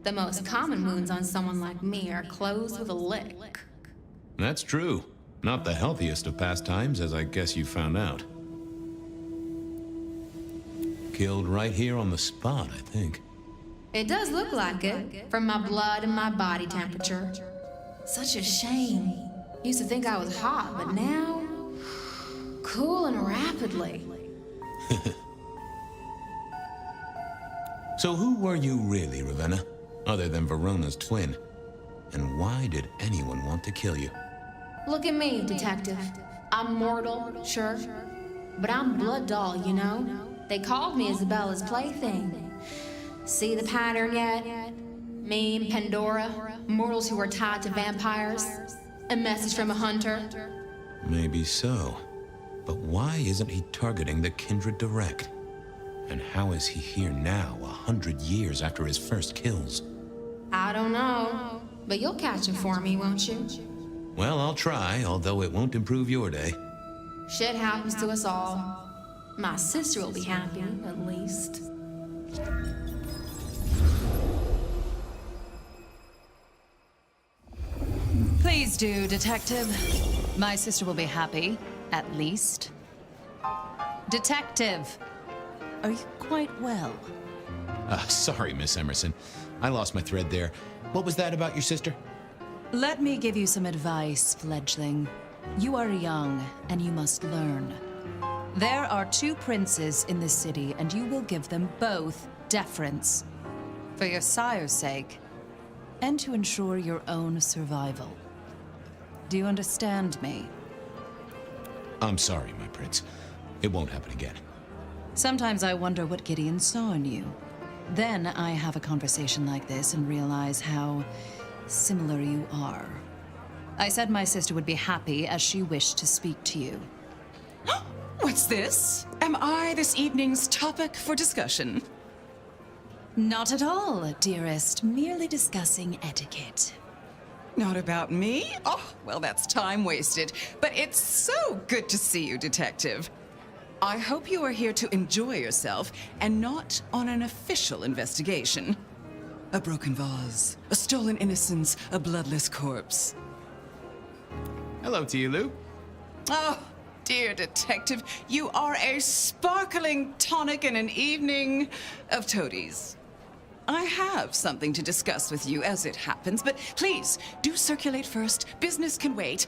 The most common wounds on someone like me are closed with a lick. That's true. Not the healthiest of pastimes, as I guess you found out. Killed right here on the spot, I think. It does look like it, from my blood and my body temperature. Such a shame. Used to think I was hot, but now... cooling rapidly. So who were you really, Ravenna? Other than Verona's twin? And why did anyone want to kill you? Look at me, detective. I'm mortal, sure. But I'm blood doll, you know? They called me Isabella's plaything. See the pattern yet? Me and Pandora, mortals who are tied to vampires. A message from a hunter. Maybe so. But why isn't he targeting the kindred direct? And how is he here now, 100 years after his first kills? I don't know. But you'll catch him for me, won't you? Well, I'll try, although it won't improve your day. Shit happens to us all. My sister will be happy, at least. Please do, detective. My sister will be happy, at least. Detective, are you quite well? Sorry, Miss Emerson. I lost my thread there. What was that about your sister? Let me give you some advice, fledgling. You are young, and you must learn. There are 2 princes in this city, and you will give them both deference. For your sire's sake, and to ensure your own survival. Do you understand me? I'm sorry, my prince. It won't happen again. Sometimes I wonder what Gideon saw in you. Then I have a conversation like this and realize how similar you are. I said my sister would be happy as she wished to speak to you. What's this? Am I this evening's topic for discussion? Not at all, dearest. Merely discussing etiquette. Not about me? Oh, well, that's time wasted. But it's so good to see you, Detective. I hope you are here to enjoy yourself and not on an official investigation. A broken vase, a stolen innocence, a bloodless corpse. Hello to you, Lou. Oh, dear Detective, you are a sparkling tonic in an evening of toadies. I have something to discuss with you as it happens, but please, do circulate first. Business can wait.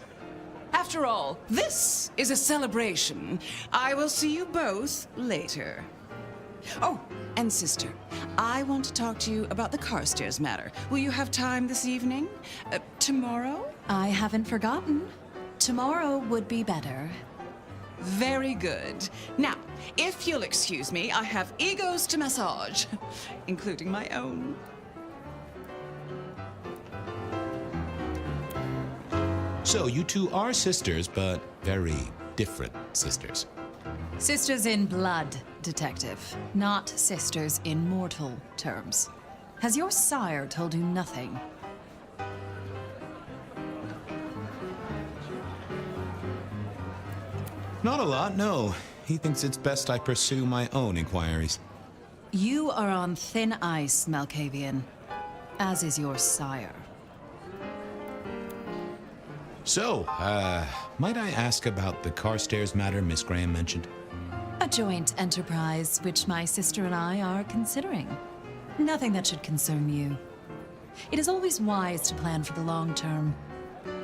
After all, this is a celebration. I will see you both later. Oh, and sister, I want to talk to you about the Carstairs matter. Will you have time this evening? Tomorrow? I haven't forgotten. Tomorrow would be better. Very good. Now, if you'll excuse me, I have egos to massage, including my own. So, you 2 are sisters, but very different sisters. Sisters in blood, detective, not sisters in mortal terms. Has your sire told you nothing? Not a lot, no. He thinks it's best I pursue my own inquiries. You are on thin ice, Malkavian, as is your sire. So, might I ask about the Carstairs matter Miss Graham mentioned? A joint enterprise which my sister and I are considering. Nothing that should concern you. It is always wise to plan for the long term.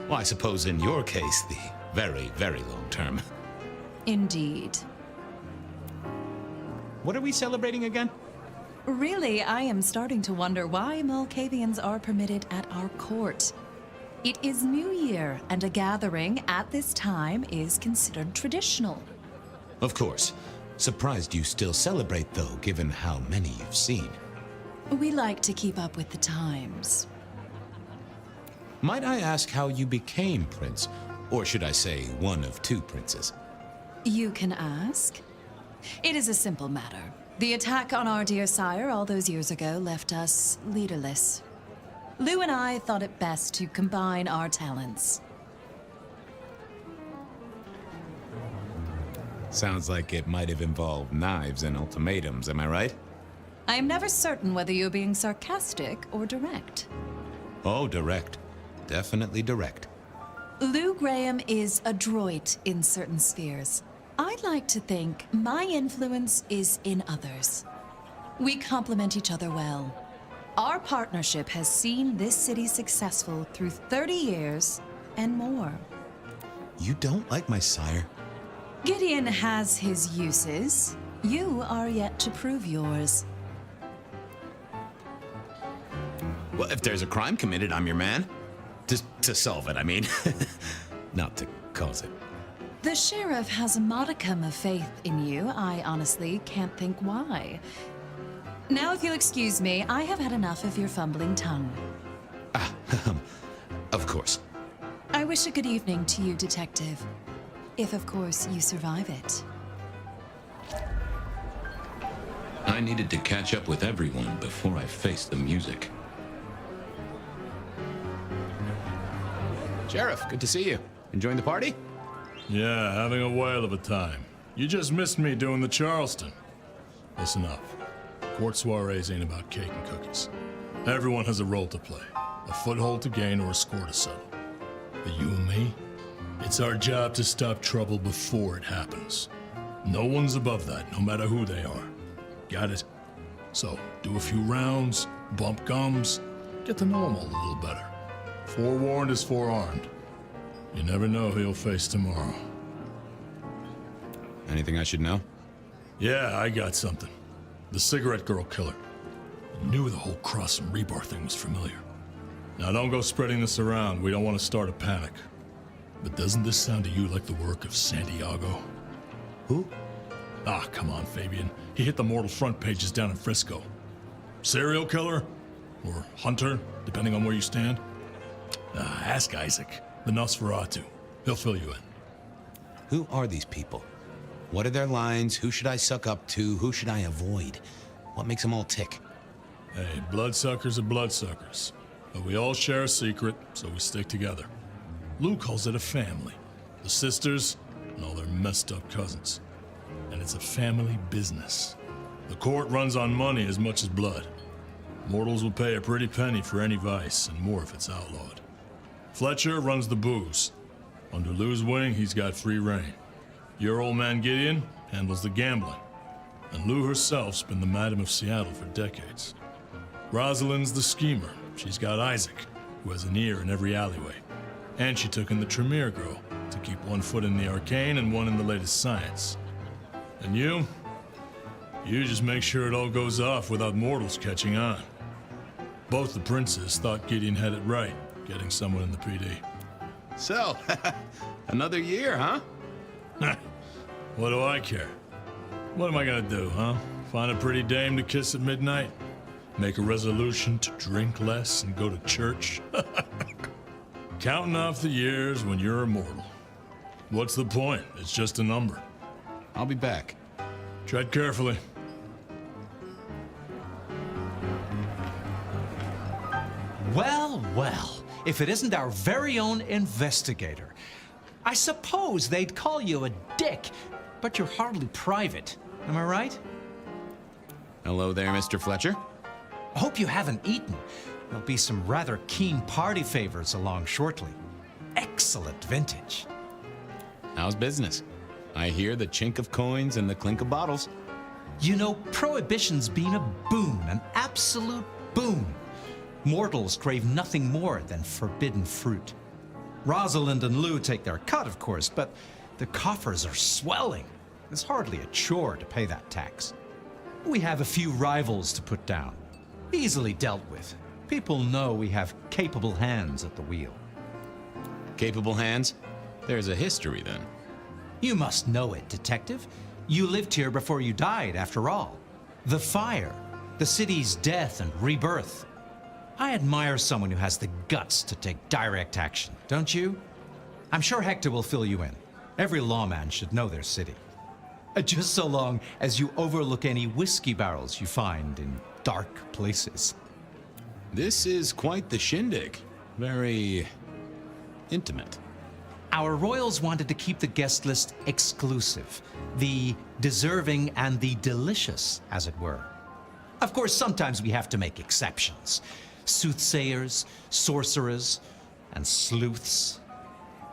Well, I suppose in your case, the very, very long term. Indeed. What are we celebrating again? Really, I am starting to wonder why Malkavians are permitted at our court. It is New Year, and a gathering at this time is considered traditional. Of course. Surprised you still celebrate, though, given how many you've seen. We like to keep up with the times. Might I ask how you became prince? Or should I say, one of 2 princes? You can ask. It is a simple matter. The attack on our dear sire all those years ago left us leaderless. Lou and I thought it best to combine our talents. Sounds like it might have involved knives and ultimatums, am I right? I am never certain whether you're being sarcastic or direct. Oh, direct. Definitely direct. Lou Graham is adroit in certain spheres. I'd like to think my influence is in others. We complement each other well. Our partnership has seen this city successful through 30 years and more. You don't like my sire? Gideon has his uses. You are yet to prove yours. Well, if there's a crime committed, I'm your man. To solve it, I mean. Not to cause it. The sheriff has a modicum of faith in you. I honestly can't think why. Now, if you'll excuse me, I have had enough of your fumbling tongue. Of course. I wish a good evening to you, Detective. If, of course, you survive it. I needed to catch up with everyone before I faced the music. Sheriff, good to see you. Enjoying the party? Yeah, having a whale of a time. You just missed me doing the Charleston. Listen up. Court soirees ain't about cake and cookies. Everyone has a role to play, a foothold to gain or a score to settle. But you and me, it's our job to stop trouble before it happens. No one's above that, no matter who they are. Got it? So, do a few rounds, bump gums, get to know them all a little better. Forewarned is forearmed. You never know who you'll face tomorrow. Anything I should know? Yeah, I got something. The cigarette girl killer. I knew the whole cross and rebar thing was familiar. Now don't go spreading this around. We don't want to start a panic. But doesn't this sound to you like the work of Santiago? Who? Ah, come on, Fabian. He hit the mortal front pages down in Frisco. Serial killer? Or hunter, depending on where you stand? Ask Isaac, the Nosferatu. He'll fill you in. Who are these people? What are their lines? Who should I suck up to? Who should I avoid? What makes them all tick? Hey, bloodsuckers are bloodsuckers. But we all share a secret, so we stick together. Lou calls it a family. The sisters and all their messed up cousins. And it's a family business. The court runs on money as much as blood. Mortals will pay a pretty penny for any vice, and more if it's outlawed. Fletcher runs the booze. Under Lou's wing, he's got free reign. Your old man Gideon handles the gambling. And Lou herself's been the Madam of Seattle for decades. Rosalind's the schemer. She's got Isaac, who has an ear in every alleyway. And she took in the Tremere girl to keep one foot in the arcane and one in the latest science. And you just make sure it all goes off without mortals catching on. Both the princes thought Gideon had it right, getting someone in the PD. So, another year, huh? What do I care? What am I gonna do, huh? Find a pretty dame to kiss at midnight? Make a resolution to drink less and go to church? Counting off the years when you're immortal. What's the point? It's just a number. I'll be back. Tread carefully. Well, well, if it isn't our very own investigator. I suppose they'd call you a dick, but you're hardly private. Am I right? Hello there, Mr. Fletcher. I hope you haven't eaten. There'll be some rather keen party favors along shortly. Excellent vintage. How's business? I hear the chink of coins and the clink of bottles. You know, Prohibition's been a boon, an absolute boon. Mortals crave nothing more than forbidden fruit. Rosalind and Lou take their cut, of course, but the coffers are swelling. It's hardly a chore to pay that tax. We have a few rivals to put down. Easily dealt with. People know we have capable hands at the wheel. Capable hands? There's a history, then. You must know it, Detective. You lived here before you died, after all. The fire, the city's death and rebirth. I admire someone who has the guts to take direct action, don't you? I'm sure Hector will fill you in. Every lawman should know their city. Just so long as you overlook any whiskey barrels you find in dark places. This is quite the shindig. Very intimate. Our royals wanted to keep the guest list exclusive. The deserving and the delicious, as it were. Of course, sometimes we have to make exceptions. Soothsayers, sorcerers, and sleuths.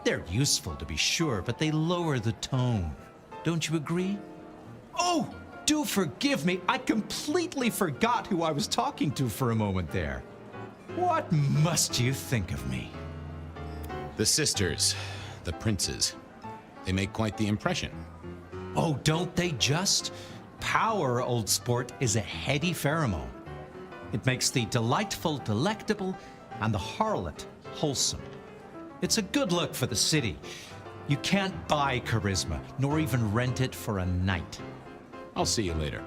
They're useful, to be sure, but they lower the tone. Don't you agree? Oh, do forgive me. I completely forgot who I was talking to for a moment there. What must you think of me? The sisters, the princes. They make quite the impression. Oh, don't they just? Power, old sport, is a heady pheromone. It makes the delightful delectable and the harlot wholesome. It's a good look for the city. You can't buy charisma, nor even rent it for a night. I'll see you later.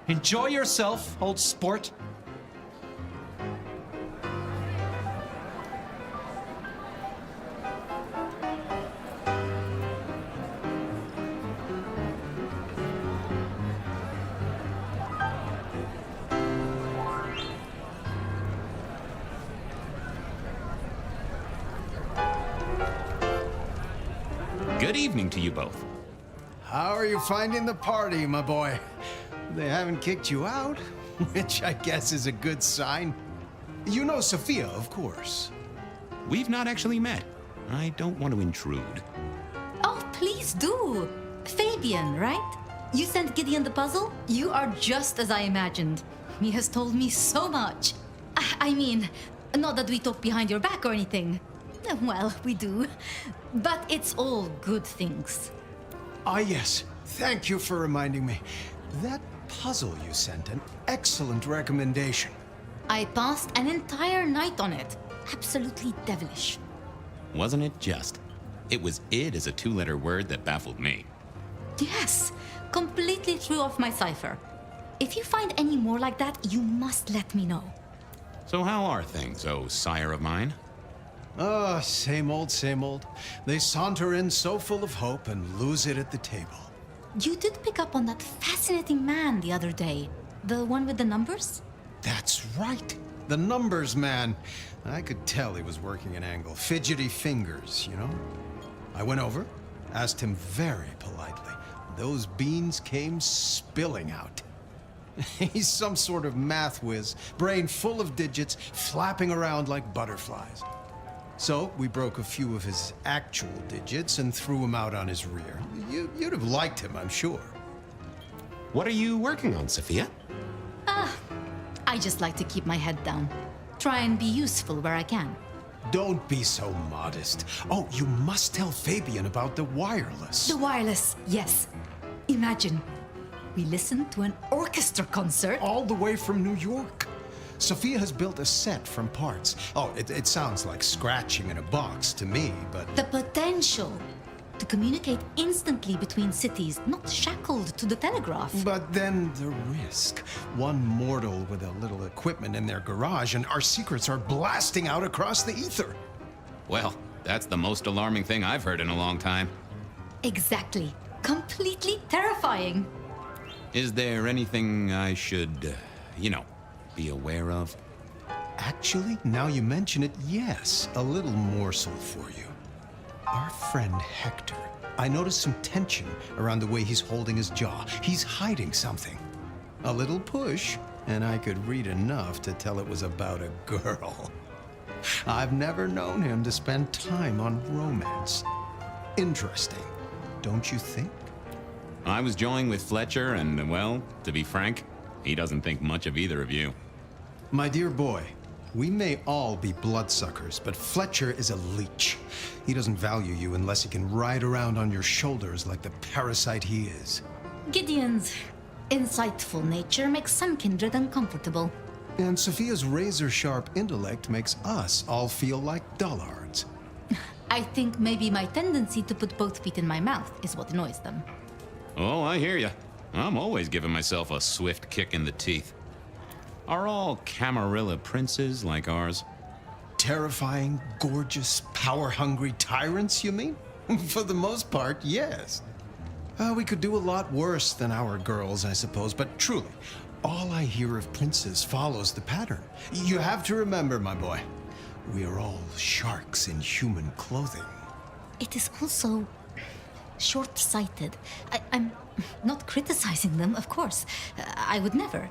Enjoy yourself, old sport. Good evening to you both. How are you finding the party, my boy? They haven't kicked you out, which I guess is a good sign. You know Sophia, of course. We've not actually met. I don't want to intrude. Oh, please do. Fabian, right? You sent Gideon the puzzle? You are just as I imagined. He has told me so much. I mean, not that we talk behind your back or anything. Well, we do. But it's all good things. Ah, yes. Thank you for reminding me. That puzzle you sent, an excellent recommendation. I passed an entire night on it. Absolutely devilish. Wasn't it just? It was id as a two-letter word that baffled me. Yes, completely threw off my cipher. If you find any more like that, you must let me know. So how are things, oh sire of mine? Ah, same old, same old. They saunter in so full of hope and lose it at the table. You did pick up on that fascinating man the other day. The one with the numbers? That's right. The numbers man. I could tell he was working an angle. Fidgety fingers, you know? I went over, asked him very politely. Those beans came spilling out. He's some sort of math whiz, brain full of digits, flapping around like butterflies. So we broke a few of his actual digits and threw him out on his rear. You'd have liked him, I'm sure. What are you working on, Sophia? I just like to keep my head down. Try and be useful where I can. Don't be so modest. Oh, you must tell Fabian about the wireless. The wireless, yes. Imagine, we listened to an orchestra concert. All the way from New York. Sophia has built a set from parts. Oh, it sounds like scratching in a box to me, but... The potential to communicate instantly between cities, not shackled to the telegraph. But then the risk. One mortal with a little equipment in their garage and our secrets are blasting out across the ether. Well, that's the most alarming thing I've heard in a long time. Exactly. Completely terrifying. Is there anything I should, be aware of? Actually, now you mention it, yes, a little morsel for you. Our friend Hector, I noticed some tension around the way he's holding his jaw. He's hiding something. A little push, and I could read enough to tell it was about a girl. I've never known him to spend time on romance. Interesting, don't you think? I was joined with Fletcher, and, well, to be frank, he doesn't think much of either of you. My dear boy, we may all be bloodsuckers, but Fletcher is a leech. He doesn't value you unless he can ride around on your shoulders like the parasite he is. Gideon's insightful nature makes some kindred uncomfortable. And Sophia's razor-sharp intellect makes us all feel like dullards. I think maybe my tendency to put both feet in my mouth is what annoys them. Oh, I hear ya. I'm always giving myself a swift kick in the teeth. Are all Camarilla princes like ours? Terrifying, gorgeous, power-hungry tyrants, you mean? For the most part, yes. We could do a lot worse than our girls, I suppose, but truly, all I hear of princes follows the pattern. You have to remember, my boy, we are all sharks in human clothing. It is also short-sighted. I'm not criticizing them, of course. I would never.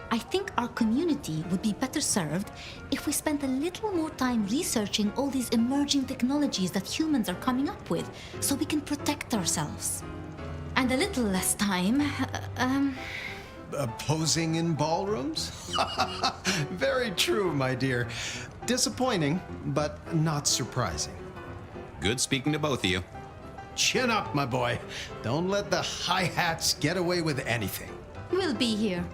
I think our community would be better served if we spent a little more time researching all these emerging technologies that humans are coming up with, so we can protect ourselves. And a little less time, Posing in ballrooms? Very true, my dear. Disappointing, but not surprising. Good speaking to both of you. Chin up, my boy. Don't let the hi-hats get away with anything. we'll be here.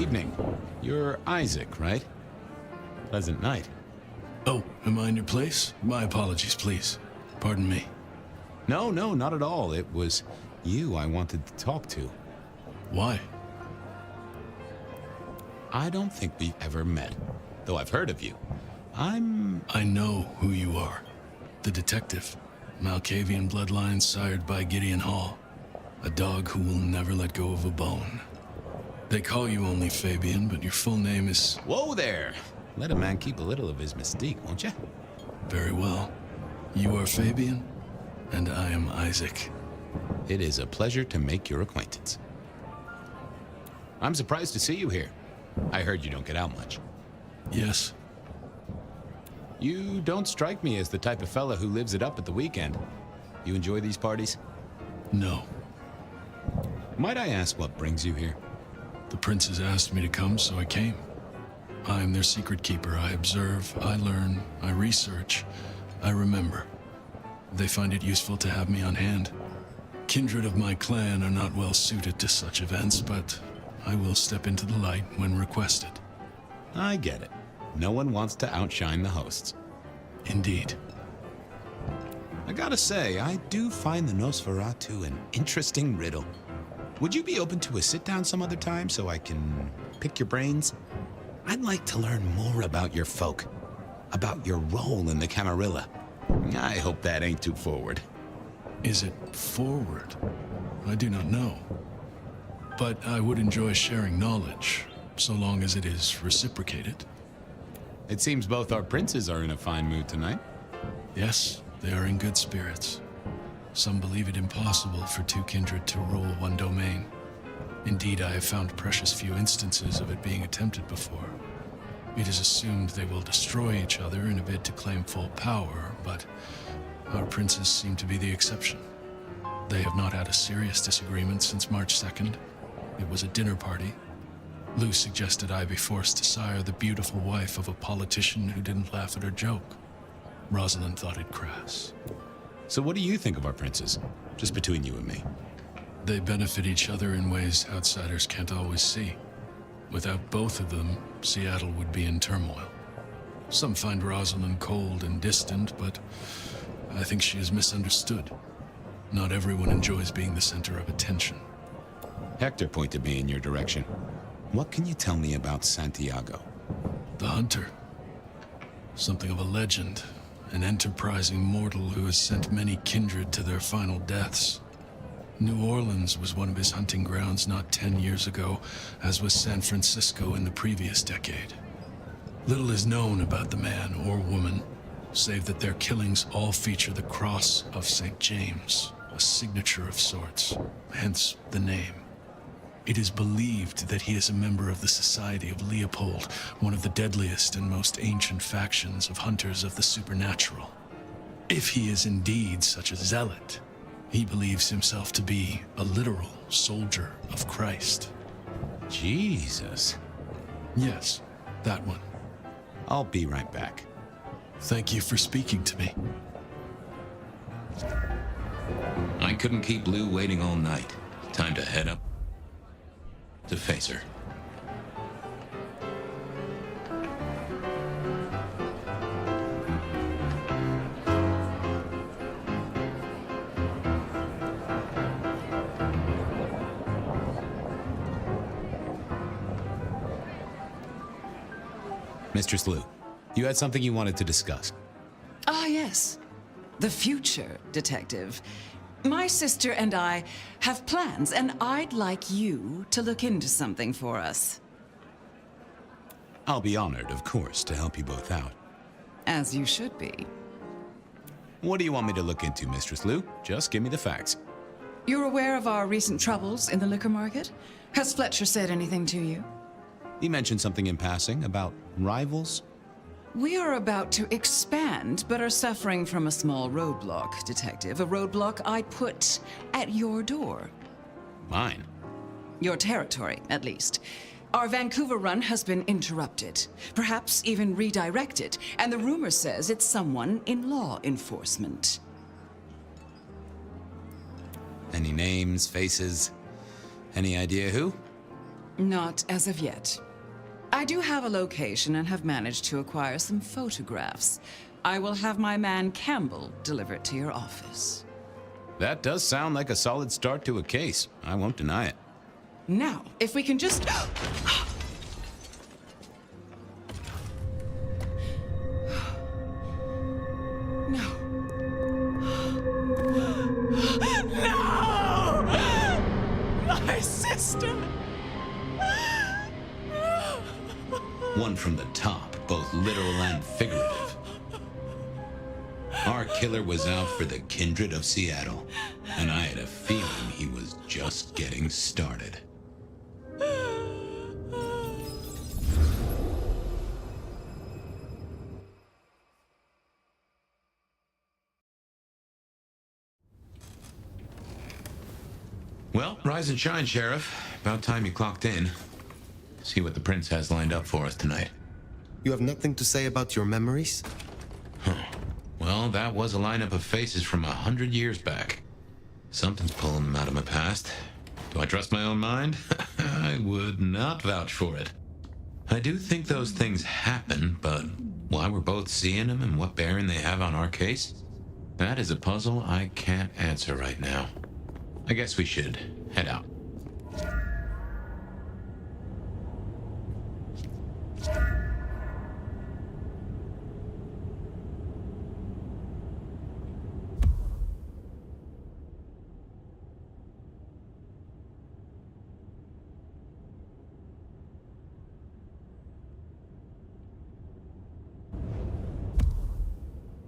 Evening. You're Isaac, right? Pleasant night. Oh, am I in your place? My apologies, please. Pardon me. No, not at all. It was you I wanted to talk to. Why? I don't think we've ever met, though I've heard of you. I know who you are. The detective. Malkavian bloodlines sired by Gideon Hall. A dog who will never let go of a bone. They call you only Fabian, but your full name is... Whoa there! Let a man keep a little of his mystique, won't you? Very well. You are Fabian, and I am Isaac. It is a pleasure to make your acquaintance. I'm surprised to see you here. I heard you don't get out much. Yes. You don't strike me as the type of fella who lives it up at the weekend. You enjoy these parties? No. Might I ask what brings you here? The princes asked me to come, so I came. I am their secret keeper. I observe, I learn, I research, I remember. They find it useful to have me on hand. Kindred of my clan are not well suited to such events, but I will step into the light when requested. I get it. No one wants to outshine the hosts. Indeed. I gotta say, I do find the Nosferatu an interesting riddle. Would you be open to a sit-down some other time so I can pick your brains? I'd like to learn more about your folk, about your role in the Camarilla. I hope that ain't too forward. Is it forward? I do not know. But I would enjoy sharing knowledge, so long as it is reciprocated. It seems both our princes are in a fine mood tonight. Yes, they are in good spirits. Some believe it impossible for two kindred to rule one domain. Indeed, I have found precious few instances of it being attempted before. It is assumed they will destroy each other in a bid to claim full power, but our princes seem to be the exception. They have not had a serious disagreement since March 2nd. It was a dinner party. Lou suggested I be forced to sire the beautiful wife of a politician who didn't laugh at her joke. Rosalind thought it crass. So what do you think of our princes? Just between you and me. They benefit each other in ways outsiders can't always see. Without both of them, Seattle would be in turmoil. Some find Rosalind cold and distant, but I think she is misunderstood. Not everyone enjoys being the center of attention. Hector pointed me in your direction. What can you tell me about Santiago? The hunter. Something of a legend. An enterprising mortal who has sent many kindred to their final deaths. New Orleans was one of his hunting grounds not 10 years ago, as was San Francisco in the previous decade. Little is known about the man or woman, save that their killings all feature the cross of St. James, a signature of sorts, hence the name. It is believed that he is a member of the Society of Leopold, one of the deadliest and most ancient factions of hunters of the supernatural. If he is indeed such a zealot, he believes himself to be a literal soldier of Christ. Jesus. Yes, that one. I'll be right back. Thank you for speaking to me. I couldn't keep Lou waiting all night. Time to head up to face her. Mistress Lou, you had something you wanted to discuss. Ah, yes. The future, Detective. My sister and I have plans, and I'd like you to look into something for us. I'll be honored, of course, to help you both out. As you should be. What do you want me to look into, Mistress Lou? Just give me the facts. You're aware of our recent troubles in the liquor market? Has Fletcher said anything to you? He mentioned something in passing about rivals. We are about to expand, but are suffering from a small roadblock, Detective. A roadblock I put at your door. Mine? Your territory, at least. Our Vancouver run has been interrupted, perhaps even redirected, and the rumor says it's someone in law enforcement. Any names, faces? Any idea who? Not as of yet. I do have a location and have managed to acquire some photographs. I will have my man Campbell deliver it to your office. That does sound like a solid start to a case. I won't deny it. Now, if we can just... No. No! My sister! One from the top, both literal and figurative. Our killer was out for the kindred of Seattle, and I had a feeling he was just getting started. Well, rise and shine, Sheriff. About time you clocked in. See what the prince has lined up for us tonight. You have nothing to say about your memories? Huh. Well, that was a lineup of faces from 100 years back. Something's pulling them out of my past. Do I trust my own mind? I would not vouch for it. I do think those things happen, but why we're both seeing them and what bearing they have on our case? That is a puzzle I can't answer right now. I guess we should head out.